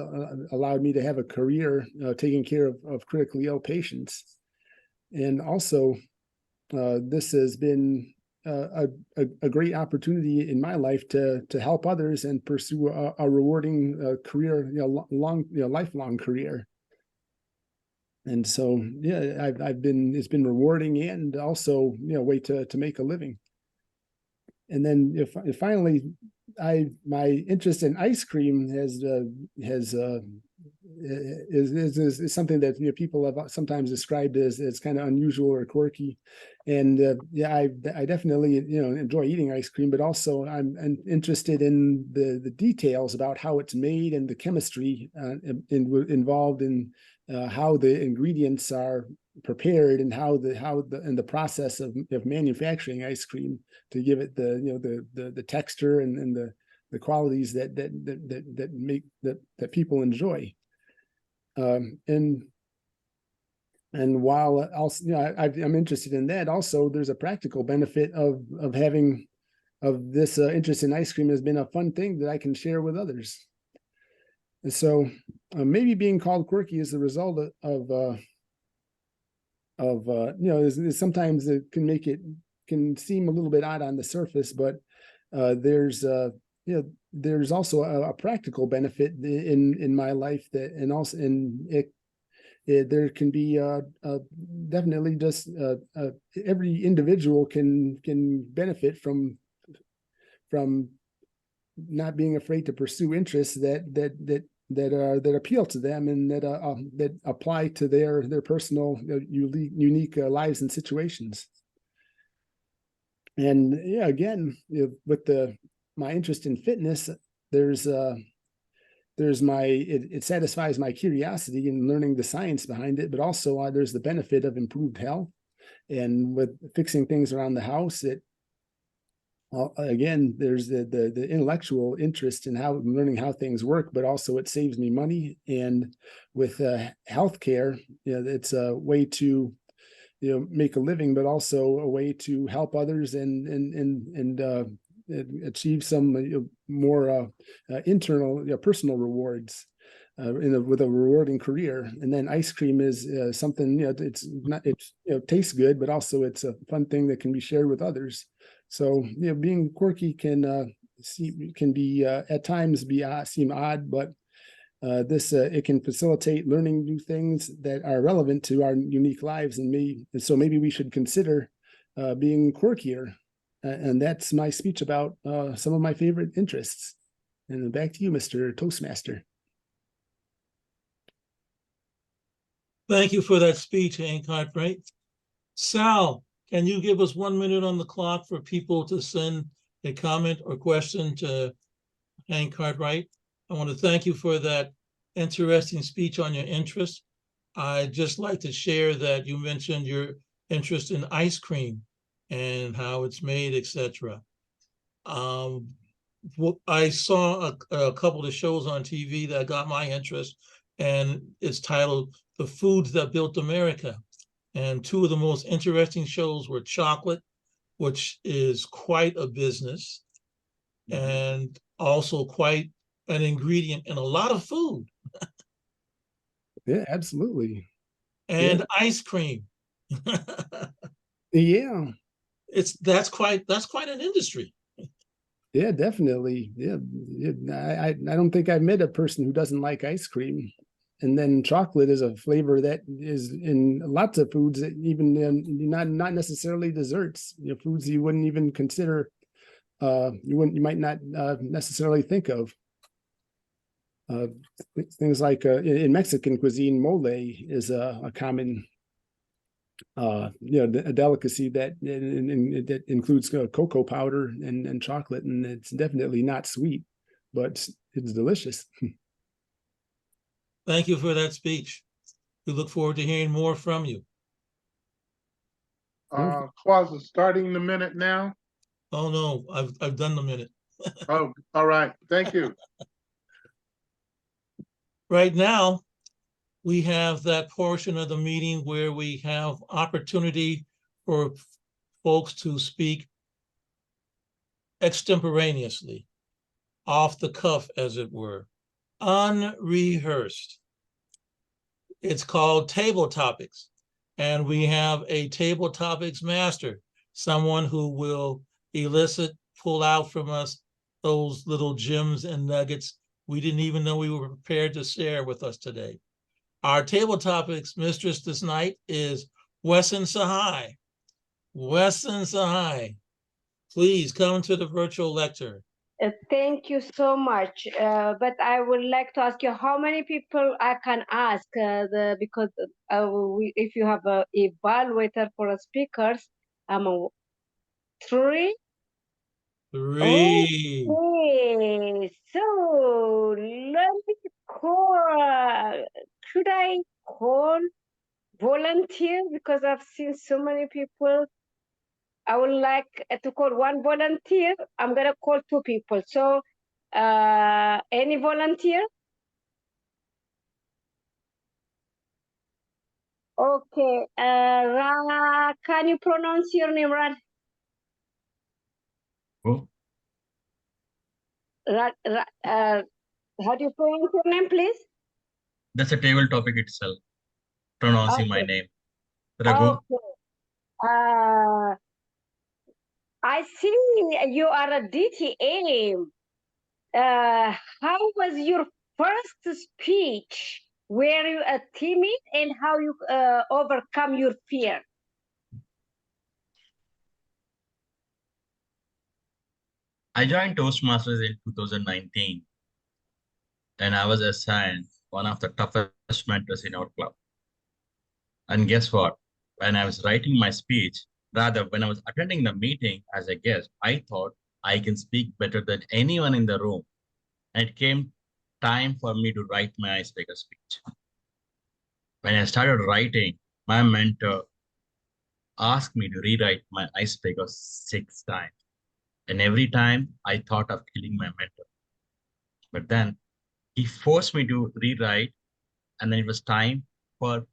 allowed me to have a career taking care of critically ill patients. And also, this has been a great opportunity in my life to help others and pursue a rewarding career, lifelong career. And so, yeah, it's been rewarding and also, a way to make a living. And then if finally, my interest in ice cream is something that people have sometimes described as kind of unusual or quirky. And yeah, I definitely enjoy eating ice cream, but also I'm interested in the details about how it's made and the chemistry involved in how the ingredients are prepared and how the process of manufacturing ice cream to give it the texture and the qualities that make that people enjoy. And while also I'm interested in that, also there's a practical benefit of having this interest in ice cream has been a fun thing that I can share with others. And so maybe being called quirky is the result of sometimes it can seem a little bit odd on the surface, but there's also a practical benefit in my life there can be definitely just every individual can benefit from not being afraid to pursue interests that appeal to them and that apply to their personal unique lives and situations. And yeah, again, with my interest in fitness, there's it satisfies my curiosity in learning the science behind it, but also there's the benefit of improved health. And with fixing things around the house, again, there's the intellectual interest in learning how things work, but also it saves me money. And with healthcare, it's a way to make a living, but also a way to help others and achieve some more internal personal rewards with a rewarding career. And then ice cream is something it tastes good, but also it's a fun thing that can be shared with others. So being quirky can be at times seem odd, but it can facilitate learning new things that are relevant to our unique lives, and so maybe we should consider being quirkier. And that's my speech about some of my favorite interests. And back to you, Mr. Toastmaster. Thank you for that speech, Hank Cartwright. Sal, can you give us 1 minute on the clock for people to send a comment or question to Hank Cartwright? I want to thank you for that interesting speech on your interest. I'd just like to share that you mentioned your interest in ice cream and how it's made, etc. I saw a couple of shows on TV that got my interest, and it's titled The Foods That Built America. And two of the most interesting shows were chocolate, which is quite a business, and also quite an ingredient in a lot of food. Yeah, absolutely. And ice cream. Yeah. That's quite an industry. Yeah, definitely. Yeah. I don't think I've met a person who doesn't like ice cream. And then chocolate is a flavor that is in lots of foods, that even not necessarily desserts, foods you wouldn't even consider, you might not necessarily think of. Things like in Mexican cuisine, mole is a common a delicacy that includes cocoa powder and chocolate, and it's definitely not sweet, but it's delicious. Thank you for that speech. We look forward to hearing more from you. Quasi, starting the minute now. Oh no, I've done the minute. Oh, all right. Thank you. Right now, we have that portion of the meeting where we have opportunity for folks to speak extemporaneously, off the cuff, as it were, unrehearsed. It's called Table Topics, and we have a Table Topics master, someone who will pull out from us those little gems and nuggets we didn't even know we were prepared to share with us today. Our Table Topics mistress this night is Wesson Sahai. Wesson Sahai, please come to the virtual lecture. Thank you so much. But I would like to ask you how many people I can ask because if you have an evaluator for speakers, I'm 3. Three. Okay, so let me call. Should I call volunteer? Because I've seen so many people. I would like to call one volunteer. I'm gonna call 2 people. So, any volunteer? Okay. Can you pronounce your name, Rad? Oh, How do you pronounce your name, please? that's a table topic itself, pronouncing my Okay. name. Raghu. Okay. I see you are a DTA. How was your first speech? Were you timid, and how you overcome your fear? I joined Toastmasters in 2019, and I was assigned one of the toughest mentors in our club. And guess what? When I was writing my speech, rather, when I was attending the meeting as a guest, I thought I can speak better than anyone in the room. And it came time for me to write my icebreaker speech. When I started writing, my mentor asked me to rewrite my icebreaker 6 times. And every time I thought of killing my mentor. But then he forced me to rewrite, and then it was time for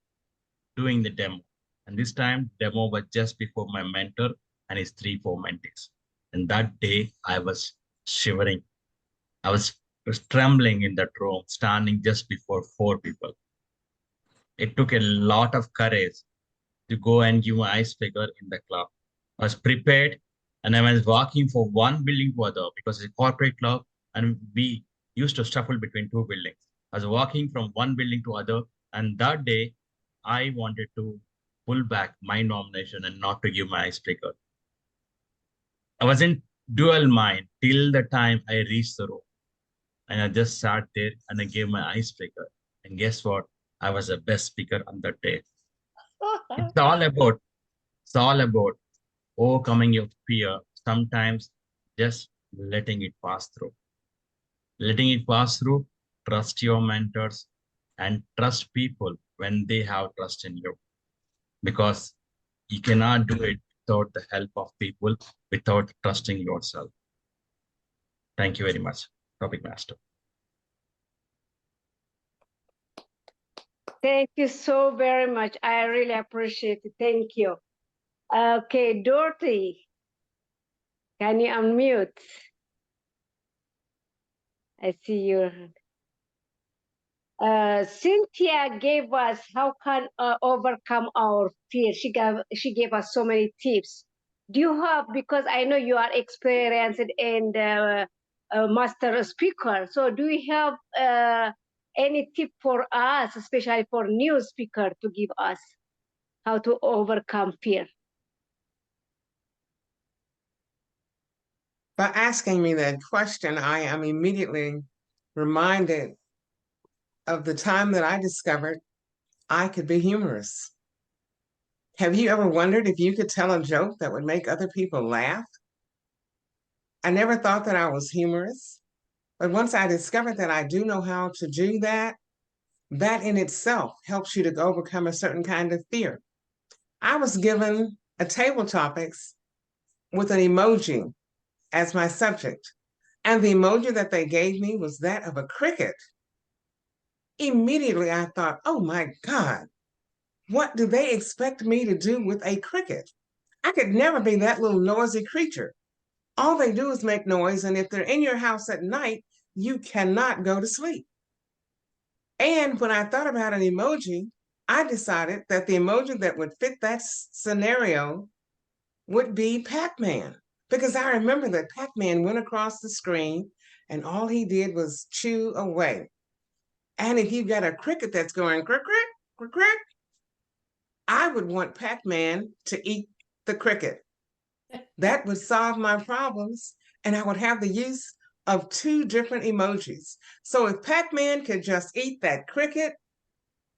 doing the demo. And this time, demo was just before my mentor and his 3-4 mentees. And that day, I was shivering. I was trembling in that room, standing just before 4 people. It took a lot of courage to go and give my icebreaker in the club. I was prepared, and I was walking from one building to other because it's a corporate club, and we used to shuffle between 2 buildings. I was walking from one building to other, and that day I wanted to pull back my nomination and not to give my icebreaker. I was in dual mind till the time I reached the room, and I just sat there and I gave my icebreaker. And guess what? I was the best speaker on that day. It's all about overcoming your fear, sometimes just letting it pass through. Letting it pass through, trust your mentors and trust people when they have trust in you. Because you cannot do it without the help of people, without trusting yourself. Thank you very much, Topic Master. Thank you so very much. I really appreciate it. Thank you. Okay, Dorothy, can you unmute? I see you. Cynthia gave us how can overcome our fear. She gave us so many tips. Do you have, because I know you are experienced and master speaker, so do you have any tip for us, especially for new speaker, to give us how to overcome fear? By asking me that question, I am immediately reminded of the time that I discovered I could be humorous. Have you ever wondered if you could tell a joke that would make other people laugh? I never thought that I was humorous, but once I discovered that I do know how to do that, that in itself helps you to overcome a certain kind of fear. I was given a table topics with an emoji as my subject, and the emoji that they gave me was that of a cricket. Immediately I thought, oh my God, what do they expect me to do with a cricket? I could never be that little noisy creature. All they do is make noise, and if they're in your house at night, you cannot go to sleep. And when I thought about an emoji, I decided that the emoji that would fit that scenario would be Pac-Man, because I remember that Pac-Man went across the screen and all he did was chew away. And if you've got a cricket that's going crick, crick, crick, crick, I would want Pac-Man to eat the cricket. That would solve my problems, and I would have the use of 2 different emojis. So if Pac-Man could just eat that cricket,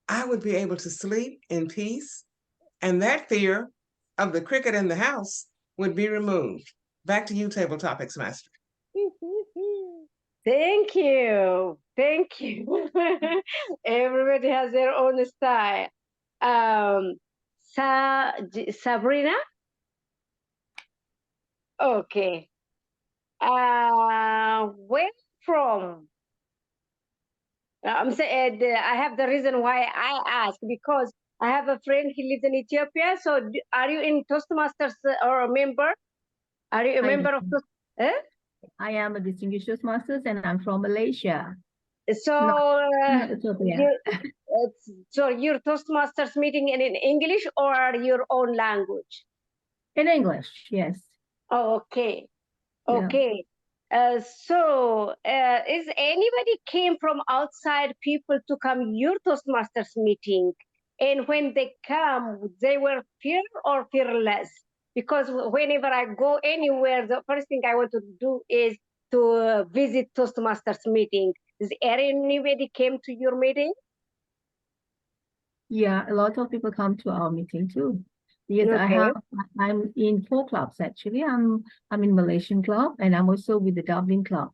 I would be able to sleep in peace, and that fear of the cricket in the house would be removed. Back to you, Table Topics Master. Thank you. Thank you. Everybody has their own style. Sabrina? Okay. Where from? I'm saying I have the reason why I ask, because I have a friend, he lives in Ethiopia. So are you in Toastmasters or a member? Are you a member of Toastmasters? I am a distinguished Toastmasters and I'm from Malaysia. So, Ethiopia. so your Toastmasters meeting in English or your own language? In English, yes. Oh, okay. Yeah. Okay. Is anybody came from outside people to come your Toastmasters meeting? And when they come, they were fear or fearless? Because whenever I go anywhere, the first thing I want to do is to visit Toastmasters meeting. Is anybody came to your meeting? Yeah, a lot of people come to our meeting too. Yes, Okay. I'm in 4 clubs actually. I'm in Malaysian club and I'm also with the Dublin club.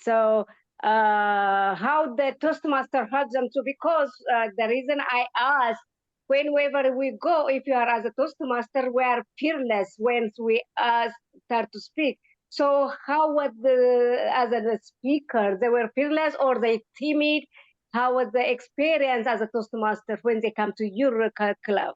So how the Toastmaster helps them to, because the reason I asked, whenever we go, if you are as a Toastmaster, we are fearless when we start to speak. So how was as a speaker, they were fearless or they timid? How was the experience as a Toastmaster when they come to your club?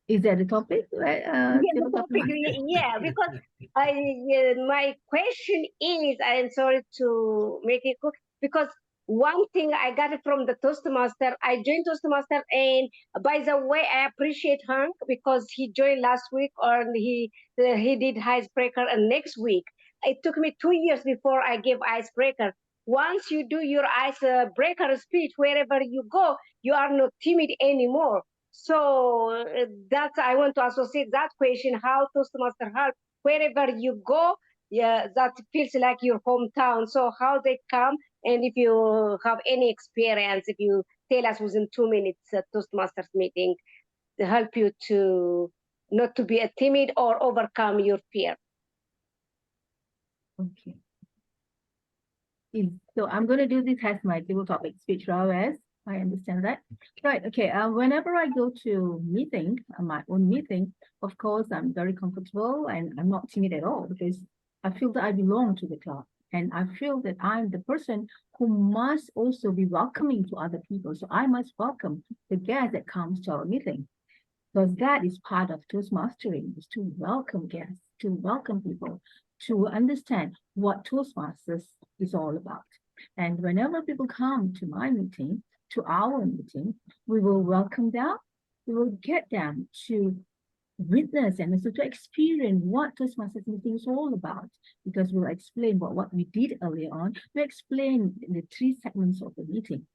Is that the topic? Yeah, the topic, yeah, because my question is, I'm sorry to make it quick, because one thing I got it from the Toastmaster, I joined Toastmaster, and by the way, I appreciate Hank because he joined last week, and he did icebreaker, and next week. It took me 2 years before I gave icebreaker. Once you do your icebreaker speech, wherever you go, you are not timid anymore. So that's I want to associate that question, how Toastmaster help wherever you go, yeah, that feels like your hometown. So how they come, and if you have any experience, if you tell us within 2 minutes, Toastmasters meeting to help you to not to be a timid or overcome your fear. Okay. So I'm going to do this as my table topic, speech prowess. I understand that. Right. Okay. Whenever I go to meeting, my own meeting, of course, I'm very comfortable and I'm not timid at all because I feel that I belong to the club. And I feel that I'm the person who must also be welcoming to other people. So I must welcome the guest that comes to our meeting. Because that is part of Toastmastering, is to welcome guests, to welcome people, to understand what Toastmasters is all about. And whenever people come to my meeting, to our meeting, we will welcome them, we will get them to witness and also to experience what Toastmasters meeting is all about, because we'll explain what we did earlier on. We explain the 3 segments of the meeting.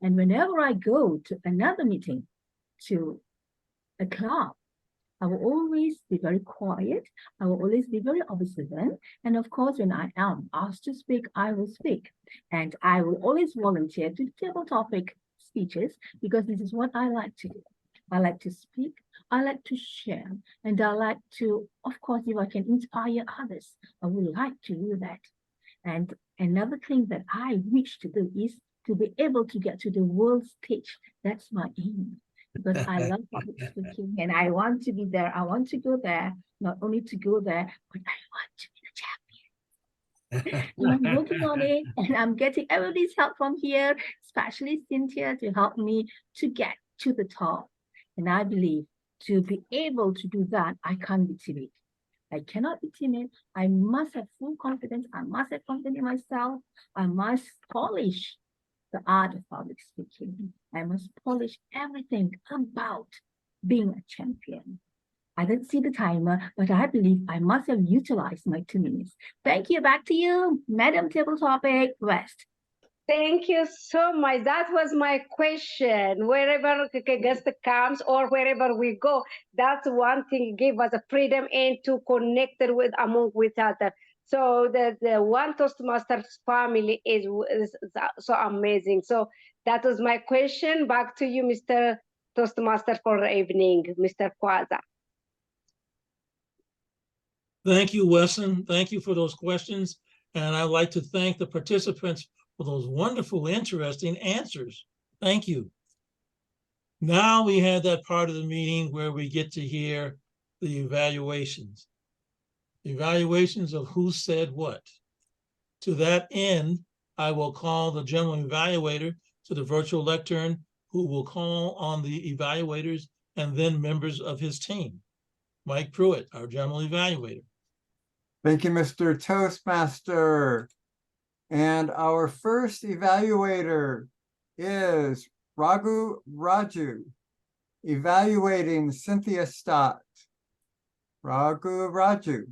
And whenever I go to another meeting, to a club, I will always be very quiet. I will always be very observant. And of course, when I am asked to speak, I will speak. And I will always volunteer to table topic speeches because this is what I like to do. I like to speak. I like to share. And I like to, of course, if I can inspire others, I would like to do that. And another thing that I wish to do is to be able to get to the world stage. That's my aim. Because I love public speaking and I want to be there. I want to go there, not only to go there, but I want to be the champion. And I'm working on it and I'm getting everybody's help from here, especially Cynthia, to help me to get to the top. And I believe to be able to do that, I can't be timid. I cannot be timid. I must have full confidence. I must have confidence in myself. I must polish the art of public speaking. I must polish everything about being a champion. I didn't see the timer, but I believe I must have utilized my 2 minutes. Thank you. Back to you, Madam Table Topic West. Thank you so much. That was my question. Wherever the guest comes or wherever we go, that's one thing give us a freedom and to connect with other. So the one Toastmasters family is so amazing. So that was my question. Back to you, Mr. Toastmaster, for the evening, Mr. Kwaza. Thank you, Wesson. Thank you for those questions. And I'd like to thank the participants for those wonderful, interesting answers. Thank you. Now we have that part of the meeting where we get to hear the evaluations. Evaluations of who said what. To that end, I will call the general evaluator to the virtual lectern, who will call on the evaluators and then members of his team. Mike Pruitt, our general evaluator. Thank you, Mr. Toastmaster. And our first evaluator is Raju, evaluating Cynthia Stott. Raju.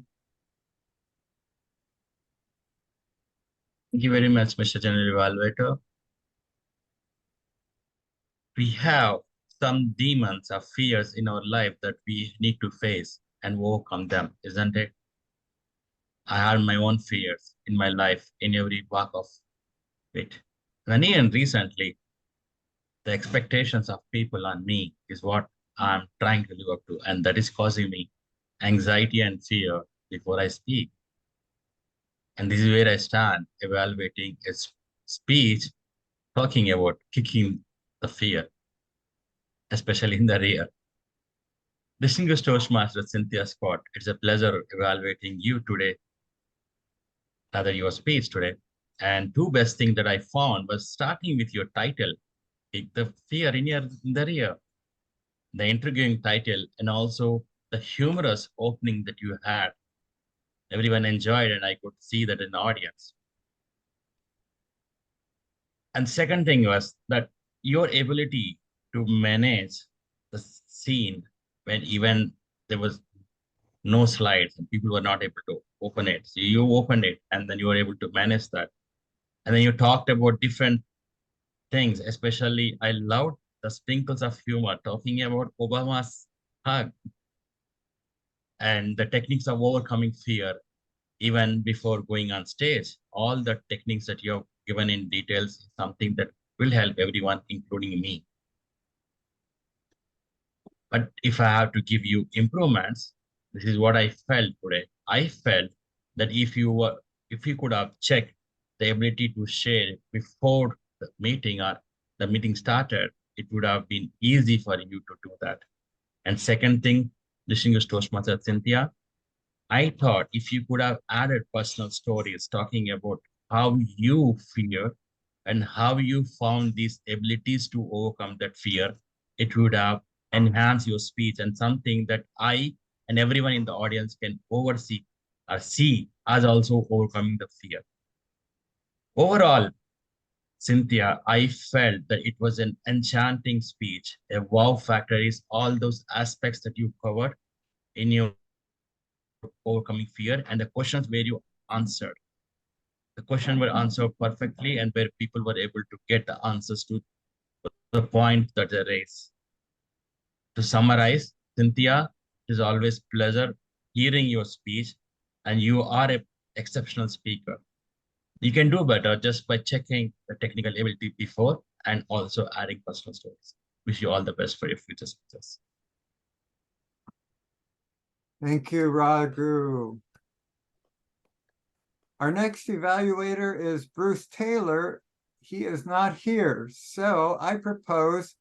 Thank you very much, Mr. General Evaluator. We have some demons or fears in our life that we need to face and overcome them, isn't it? I have my own fears in my life, in every walk of it. And even recently, the expectations of people on me is what I'm trying to live up to, and that is causing me anxiety and fear before I speak. And this is where I stand evaluating a speech talking about kicking the fear, especially in the rear. Distinguished Toastmaster Cynthia Stott, it's a pleasure evaluating you today, rather your speech today. And two best things that I found was starting with your title, Kick the Fear in the Rear, the intriguing title, and also the humorous opening that you had. Everyone enjoyed, and I could see that in the audience. And second thing was that your ability to manage the scene when even there was no slides and people were not able to open it. So you opened it and then you were able to manage that. And then you talked about different things, especially I loved the sprinkles of humor, talking about Obama's hug and the techniques of overcoming fear, even before going on stage. All the techniques that you have given in details is something that will help everyone, including me. But if I have to give you improvements, this is what I felt today. I felt that if you could have checked the ability to share before the meeting or the meeting started, it would have been easy for you to do that. And second thing, distinguished Toastmaster Cynthia, I thought if you could have added personal stories talking about how you fear and how you found these abilities to overcome that fear, it would have enhanced your speech and something that I and everyone in the audience can oversee or see as also overcoming the fear. Overall, Cynthia, I felt that it was an enchanting speech. A wow factor is all those aspects that you covered in your overcoming fear and the questions where you answered. The question were answered perfectly and where people were able to get the answers to the point that they raised. To summarize, Cynthia, it is always pleasure hearing your speech and you are an exceptional speaker. You can do better just by checking the technical ability before and also adding personal stories. Wish you all the best for your future success. Thank you, Raghu. Our next evaluator is Bruce Taylor. He is not here, so I propose.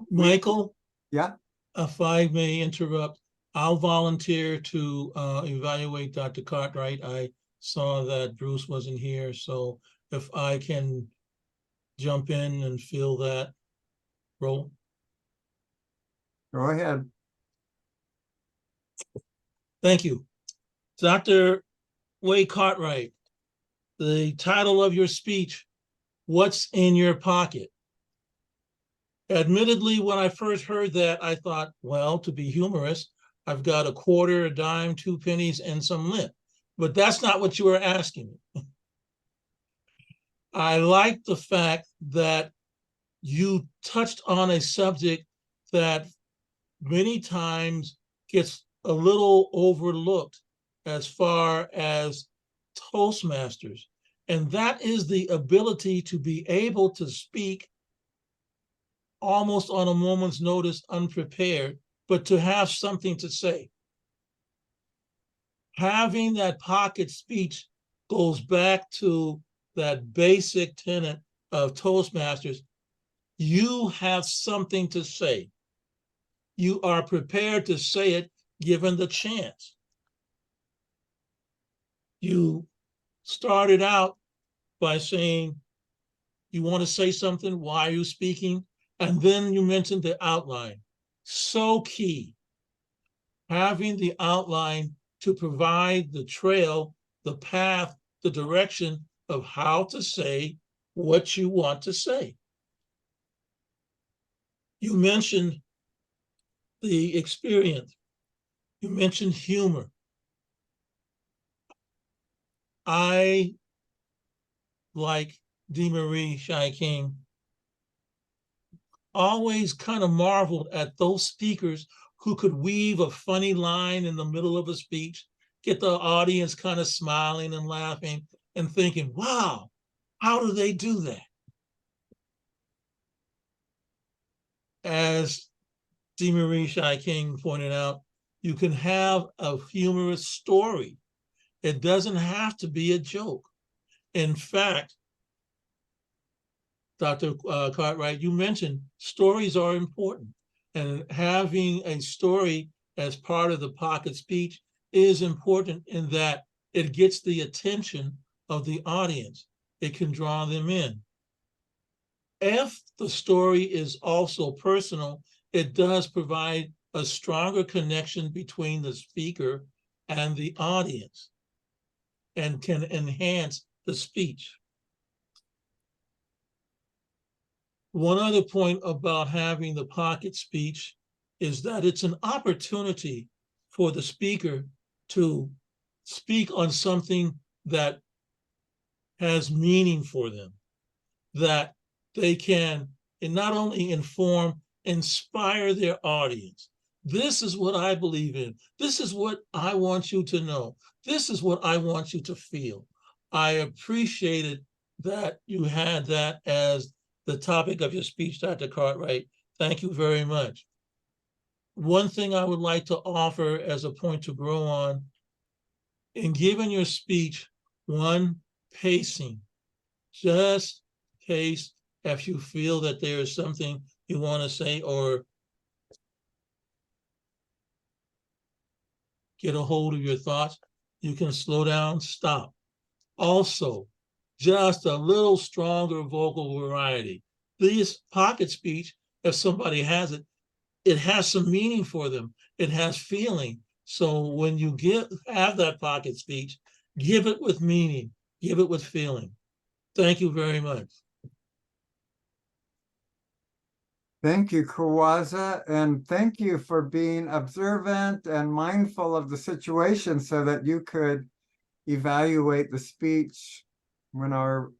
Michael? Yeah? If I may interrupt, I'll volunteer to evaluate Dr. Cartwright. I saw that Bruce wasn't here, so if I can jump in and fill that role. Go ahead. Thank you. Dr. Wade Cartwright, the title of your speech, What's in Your Pocket? Admittedly, when I first heard that, I thought, well, to be humorous, I've got a quarter, a dime, 2 pennies, and some lint. But that's not what you were asking me. I like the fact that you touched on a subject that many times gets a little overlooked as far as Toastmasters. And that is the ability to be able to speak almost on a moment's notice, unprepared, but to have something to say. Having that pocket speech goes back to that basic tenet of Toastmasters. You have something to say. You are prepared to say it given the chance. You started out by saying you want to say something, why are you speaking? And then you mentioned the outline. So key. Having the outline to provide the trail, the path, the direction of how to say what you want to say. You mentioned the experience. You mentioned humor. I, like DeMarie Shai King, always kind of marveled at those speakers who could weave a funny line in the middle of a speech, get the audience kind of smiling and laughing and thinking, wow, how do they do that? As DeMarie Shai King pointed out, you can have a humorous story It doesn't have to be a joke. In fact, Dr. Cartwright, you mentioned stories are important, and having a story as part of the pocket speech is important in that it gets the attention of the audience. It can draw them in. If the story is also personal, it does provide a stronger connection between the speaker and the audience and can enhance the speech. One other point about having the pocket speech is that it's an opportunity for the speaker to speak on something that has meaning for them, that they can not only inform, inspire their audience. This is what I believe in. This is what I want you to know. This is what I want you to feel. I appreciated that you had that as the topic of your speech, Dr. Cartwright. Thank you very much. One thing I would like to offer as a point to grow on, in giving your speech, one, pacing. Just pace if you feel that there is something you want to say or get a hold of your thoughts. You can slow down, stop. Also, just a little stronger vocal variety. This pocket speech, if somebody has it, it has some meaning for them. It has feeling. So when you have that pocket speech, give it with meaning, give it with feeling. Thank you very much. Thank you, Kawaza, and thank you for being observant and mindful of the situation so that you could evaluate the speech when our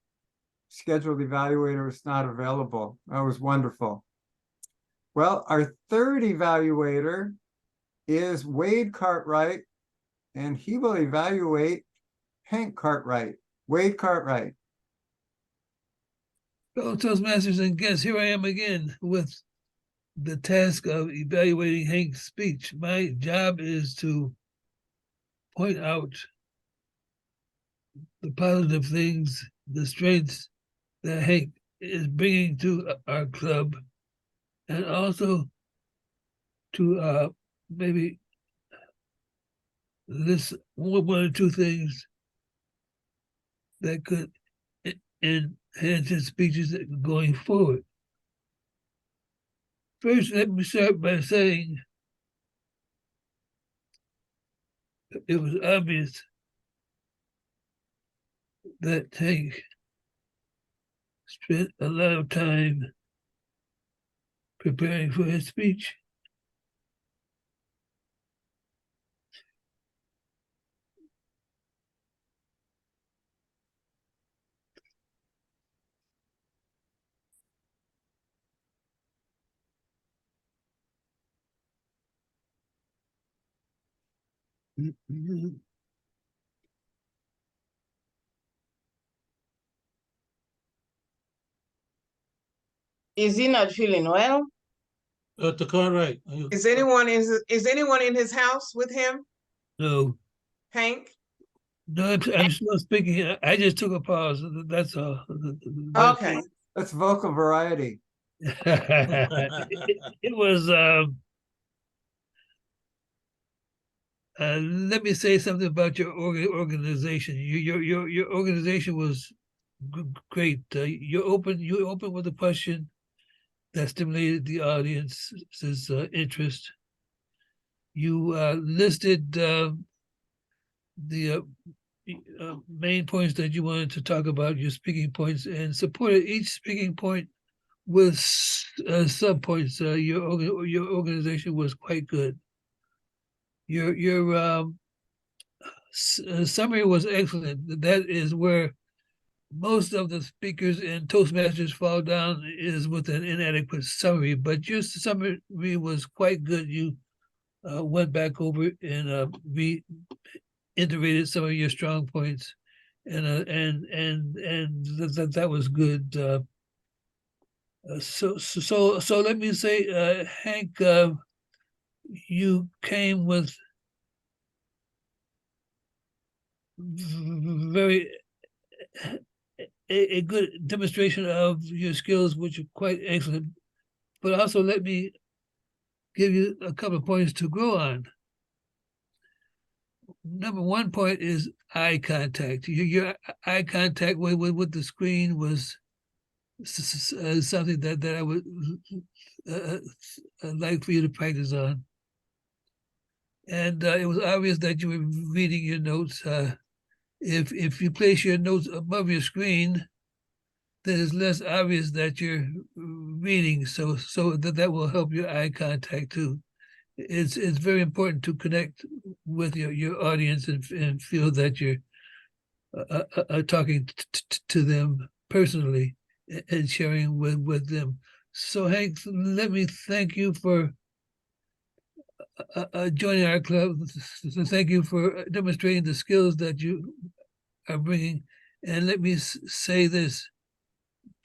scheduled evaluator is not available. That was wonderful. Well, our third evaluator is Wade Cartwright, and he will evaluate Hank Cartwright. Wade Cartwright. Fellow Toastmasters and guests, here I am again with the task of evaluating Hank's speech. My job is to point out the positive things, the strengths that Hank is bringing to our club, and also to maybe list one or two things that could enhance his speeches going forward. First, let me start by saying it was obvious that Hank spent a lot of time preparing for his speech. Is he not feeling well? Dr. Cartwright. Is anyone in his house with him? No. Hank? No, I'm still speaking. I just took a pause. That's all. Okay. That's vocal variety. It was. Let me say something about your organization. Your organization was great. You opened with a question that stimulated the audience's interest. You listed the main points that you wanted to talk about, your speaking points, and supported each speaking point with sub-points. Your organization was quite good. Your summary was excellent. That is where most of the speakers in Toastmasters fall down, is with an inadequate summary, but your summary was quite good. You went back over and reiterated some of your strong points, and that was good. So let me say, Hank, you came with very a good demonstration of your skills, which are quite excellent. But also let me give you a couple of points to grow on. Number one point is eye contact. Your eye contact with the screen was something that I would like for you to practice on. And it was obvious that you were reading your notes. If you place your notes above your screen, then it's less obvious that you're reading. So that will help your eye contact too. It's very important to connect with your audience and feel that you're talking to them personally and sharing with them. So Hank, let me thank you for joining our club. So thank you for demonstrating the skills that you are bringing. And let me say this,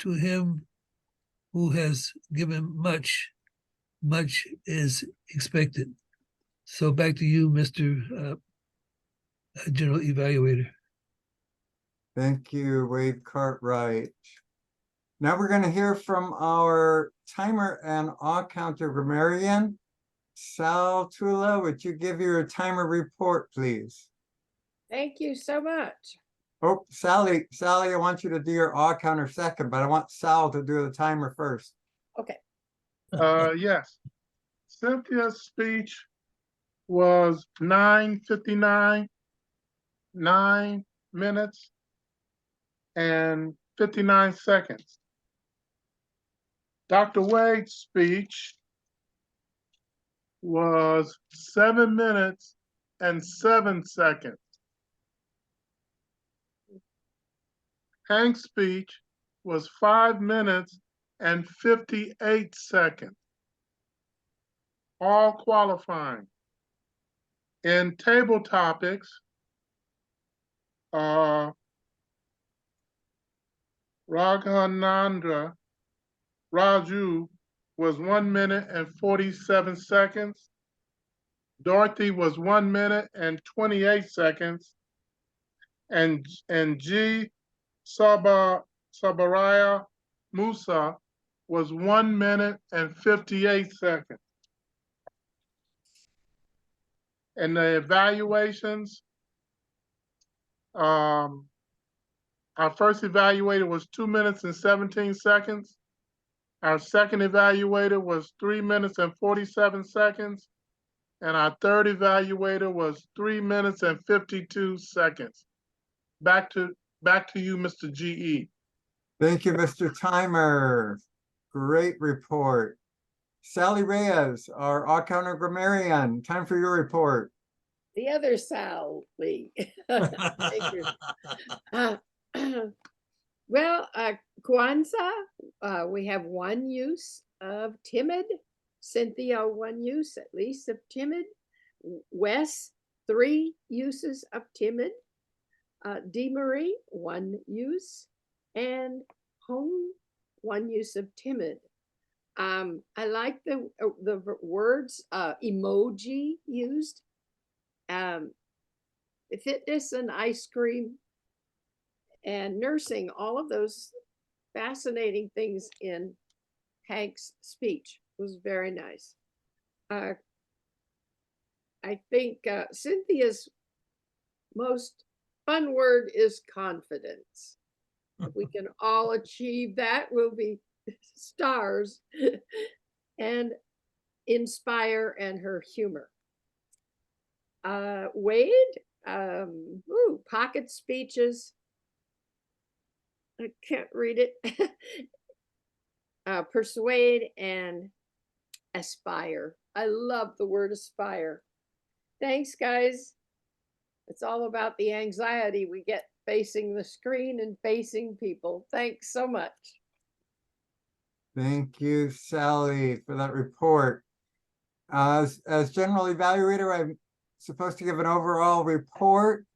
to him who has given much, much is expected. So back to you, Mr. General Evaluator. Thank you, Wade Cartwright. Now we're going to hear from our timer and awe counter grammarian, Sal Tula. Would you give your timer report, please? Thank you so much. Oh, Sally, I want you to do your awe counter second, but I want Sal to do the timer first. Okay. Yes. Cynthia's speech was 9:59, 9 minutes and 59 seconds. Dr. Wade's speech was 7 minutes and 7 seconds. Hank's speech was 5 minutes and 58 seconds. All qualifying. In table topics, Raghanandra Raju was 1 minute and 47 seconds. Dorothy was 1 minute and 28 seconds. And G. Sabaraya Musa was 1 minute and 58 seconds. And the evaluations, our first evaluator was 2 minutes and 17 seconds. Our second evaluator was 3 minutes and 47 seconds. And our third evaluator was 3 minutes and 52 seconds. Back to you, Mr. GE. Thank you, Mr. Timer. Great report. Sally Reyes, our awe counter grammarian, time for your report. The other Sal Lee. Thank you. Well, Kwanzaa, we have one use of timid. Cynthia, one use at least of timid. Wes, 3 uses of timid. DeMarie, 1 use. And Home, 1 use of timid. I like the words emoji used. Fitness and ice cream and nursing, all of those fascinating things in Hank's speech was very nice. I think Cynthia's most fun word is confidence. If we can all achieve that, we'll be stars. And inspire and her humor. Wade, pocket speeches. I can't read it. Persuade and aspire. I love the word aspire. Thanks, guys. It's all about the anxiety we get facing the screen and facing people. Thanks so much. Thank you, Sally, for that report. As general evaluator, I'm supposed to give an overall report,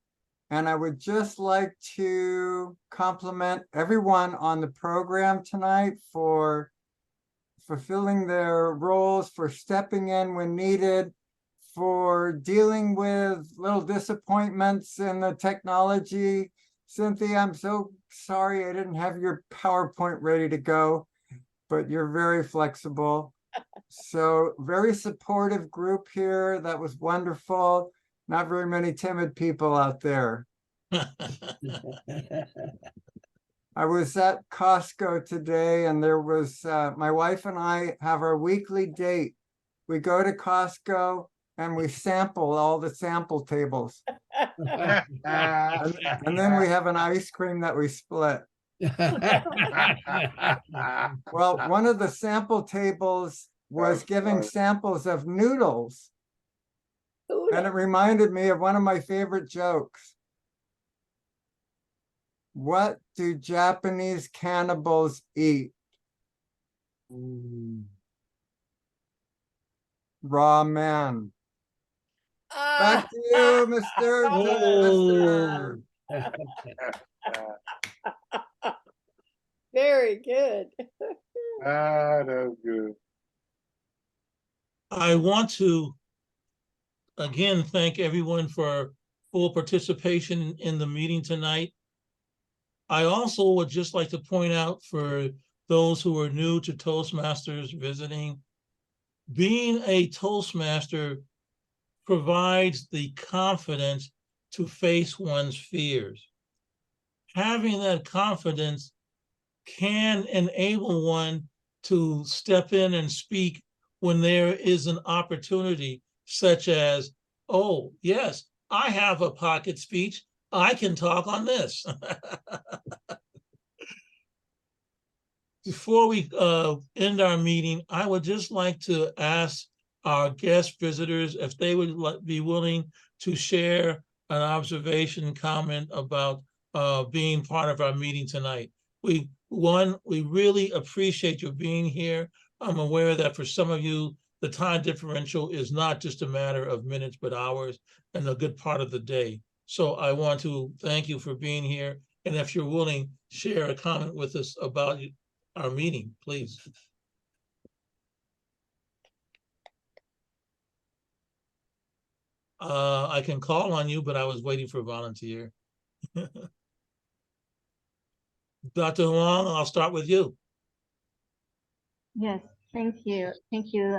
and I would just like to compliment everyone on the program tonight for fulfilling their roles, for stepping in when needed, for dealing with little disappointments in the technology. Cynthia, I'm so sorry I didn't have your PowerPoint ready to go, but you're very flexible. So very supportive group here. That was wonderful. Not very many timid people out there. I was at Costco today and there was, my wife and I have our weekly date. We go to Costco and we sample all the sample tables. And then we have an ice cream that we split. Well, one of the sample tables was giving samples of noodles. And it reminded me of one of my favorite jokes. What do Japanese cannibals eat? Ramen. Back to you, Mr. Oh. Very good. That's good. I want to again thank everyone for full participation in the meeting tonight. I also would just like to point out for those who are new to Toastmasters visiting, being a Toastmaster provides the confidence to face one's fears. Having that confidence can enable one to step in and speak when there is an opportunity, such as, oh, yes, I have a pocket speech. I can talk on this. Before we end our meeting, I would just like to ask our guest visitors if they would be willing to share an observation, comment about being part of our meeting tonight. We really appreciate you being here. I'm aware that for some of you, the time differential is not just a matter of minutes, but hours and a good part of the day. So I want to thank you for being here. And if you're willing, share a comment with us about our meeting, please. I can call on you, but I was waiting for a volunteer. Dr. Huang, I'll start with you. Yes, thank you. Thank you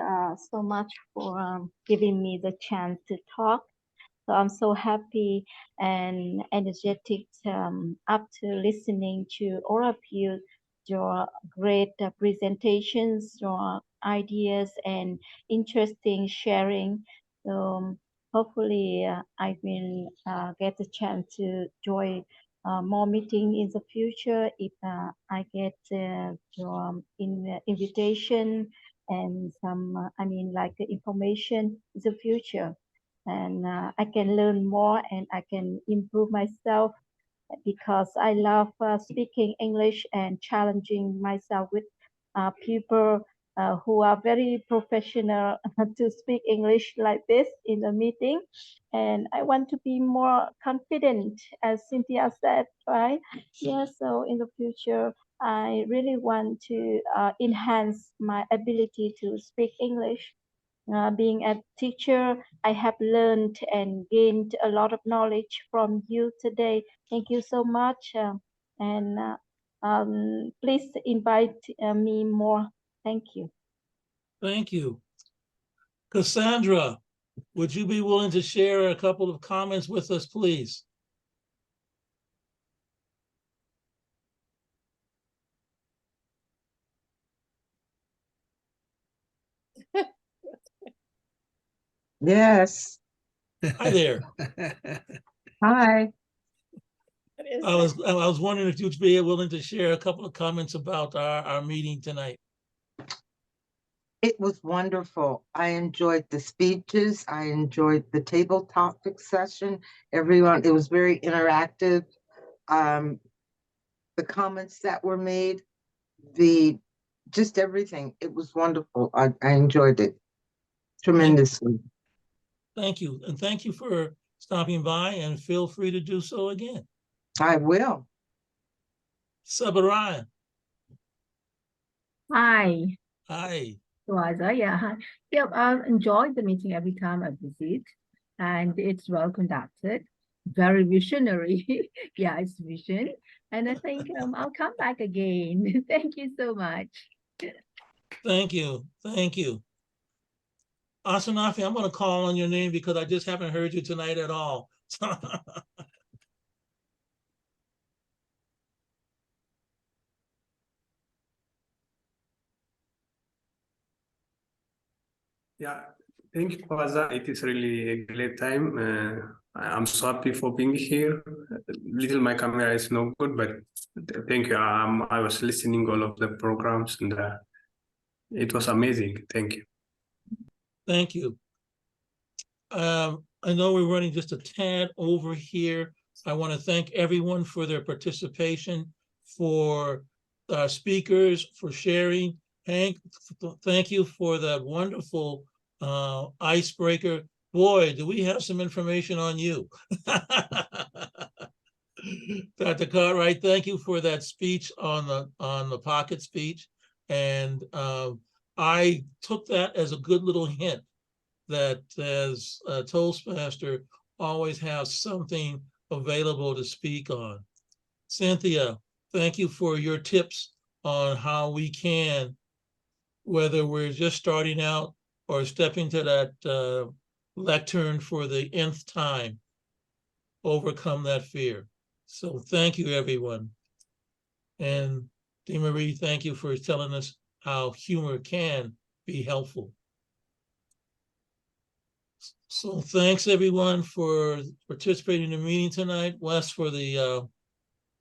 so much for giving me the chance to talk. So I'm so happy and energetic after listening to all of you, your great presentations, your ideas and interesting sharing. So hopefully I will get the chance to join more meeting in the future if I get your invitation and some, like information in the future. And I can learn more and I can improve myself because I love speaking English and challenging myself with people who are very professional to speak English like this in the meeting. And I want to be more confident, as Cynthia said, right? Yeah, so in the future, I really want to enhance my ability to speak English. Being a teacher, I have learned and gained a lot of knowledge from you today. Thank you so much. Please invite me more. Thank you. Thank you. Cassandra, would you be willing to share a couple of comments with us, please? Yes. Hi there. Hi. I was wondering if you'd be willing to share a couple of comments about our meeting tonight. It was wonderful. I enjoyed the speeches. I enjoyed the table topic session. Everyone, it was very interactive. The comments that were made, just everything. It was wonderful. I enjoyed it tremendously. Thank you. And thank you for stopping by, and feel free to do so again. I will. Sabaraya. Hi. Hi. Supervisor, yeah. Hi. Yeah, I've enjoyed the meeting every time I visit, and it's well conducted, very visionary. Yeah, it's vision. And I think I'll come back again. Thank you so much. Thank you. Thank you. Asanafi, I'm going to call on your name because I just haven't heard you tonight at all. Yeah, thank you, Faza. It is really a great time. I'm so happy for being here. Little my camera is no good, but thank you. I was listening all of the programs and it was amazing. Thank you. Thank you. I know we're running just a tad over here. I want to thank everyone for their participation, for speakers, for sharing. Hank, thank you for that wonderful icebreaker. Boy, do we have some information on you. Dr. Cartwright, thank you for that speech on the pocket speech. And I took that as a good little hint that as a Toastmaster always have something available to speak on. Cynthia, thank you for your tips on how we can, whether we're just starting out or stepping to that lectern for the nth time, overcome that fear. So thank you, everyone. And DeMarie, thank you for telling us how humor can be helpful. So thanks everyone for participating in the meeting tonight. Wes for the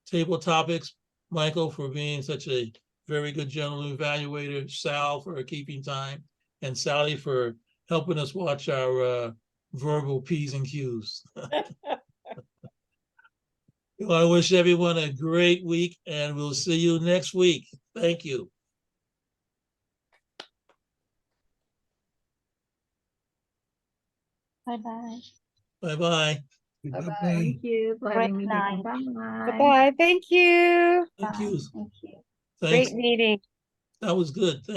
table topics, Michael for being such a very good general evaluator, Sal for keeping time, and Sally for helping us watch our verbal P's and Q's. I wish everyone a great week and we'll see you next week. Thank you. Bye-bye. Bye-bye. Bye-bye. Thank you for having me. Great night. Bye. Bye-bye. Thank you. Thank you. Thank you. Thanks. Great meeting. That was good. Thank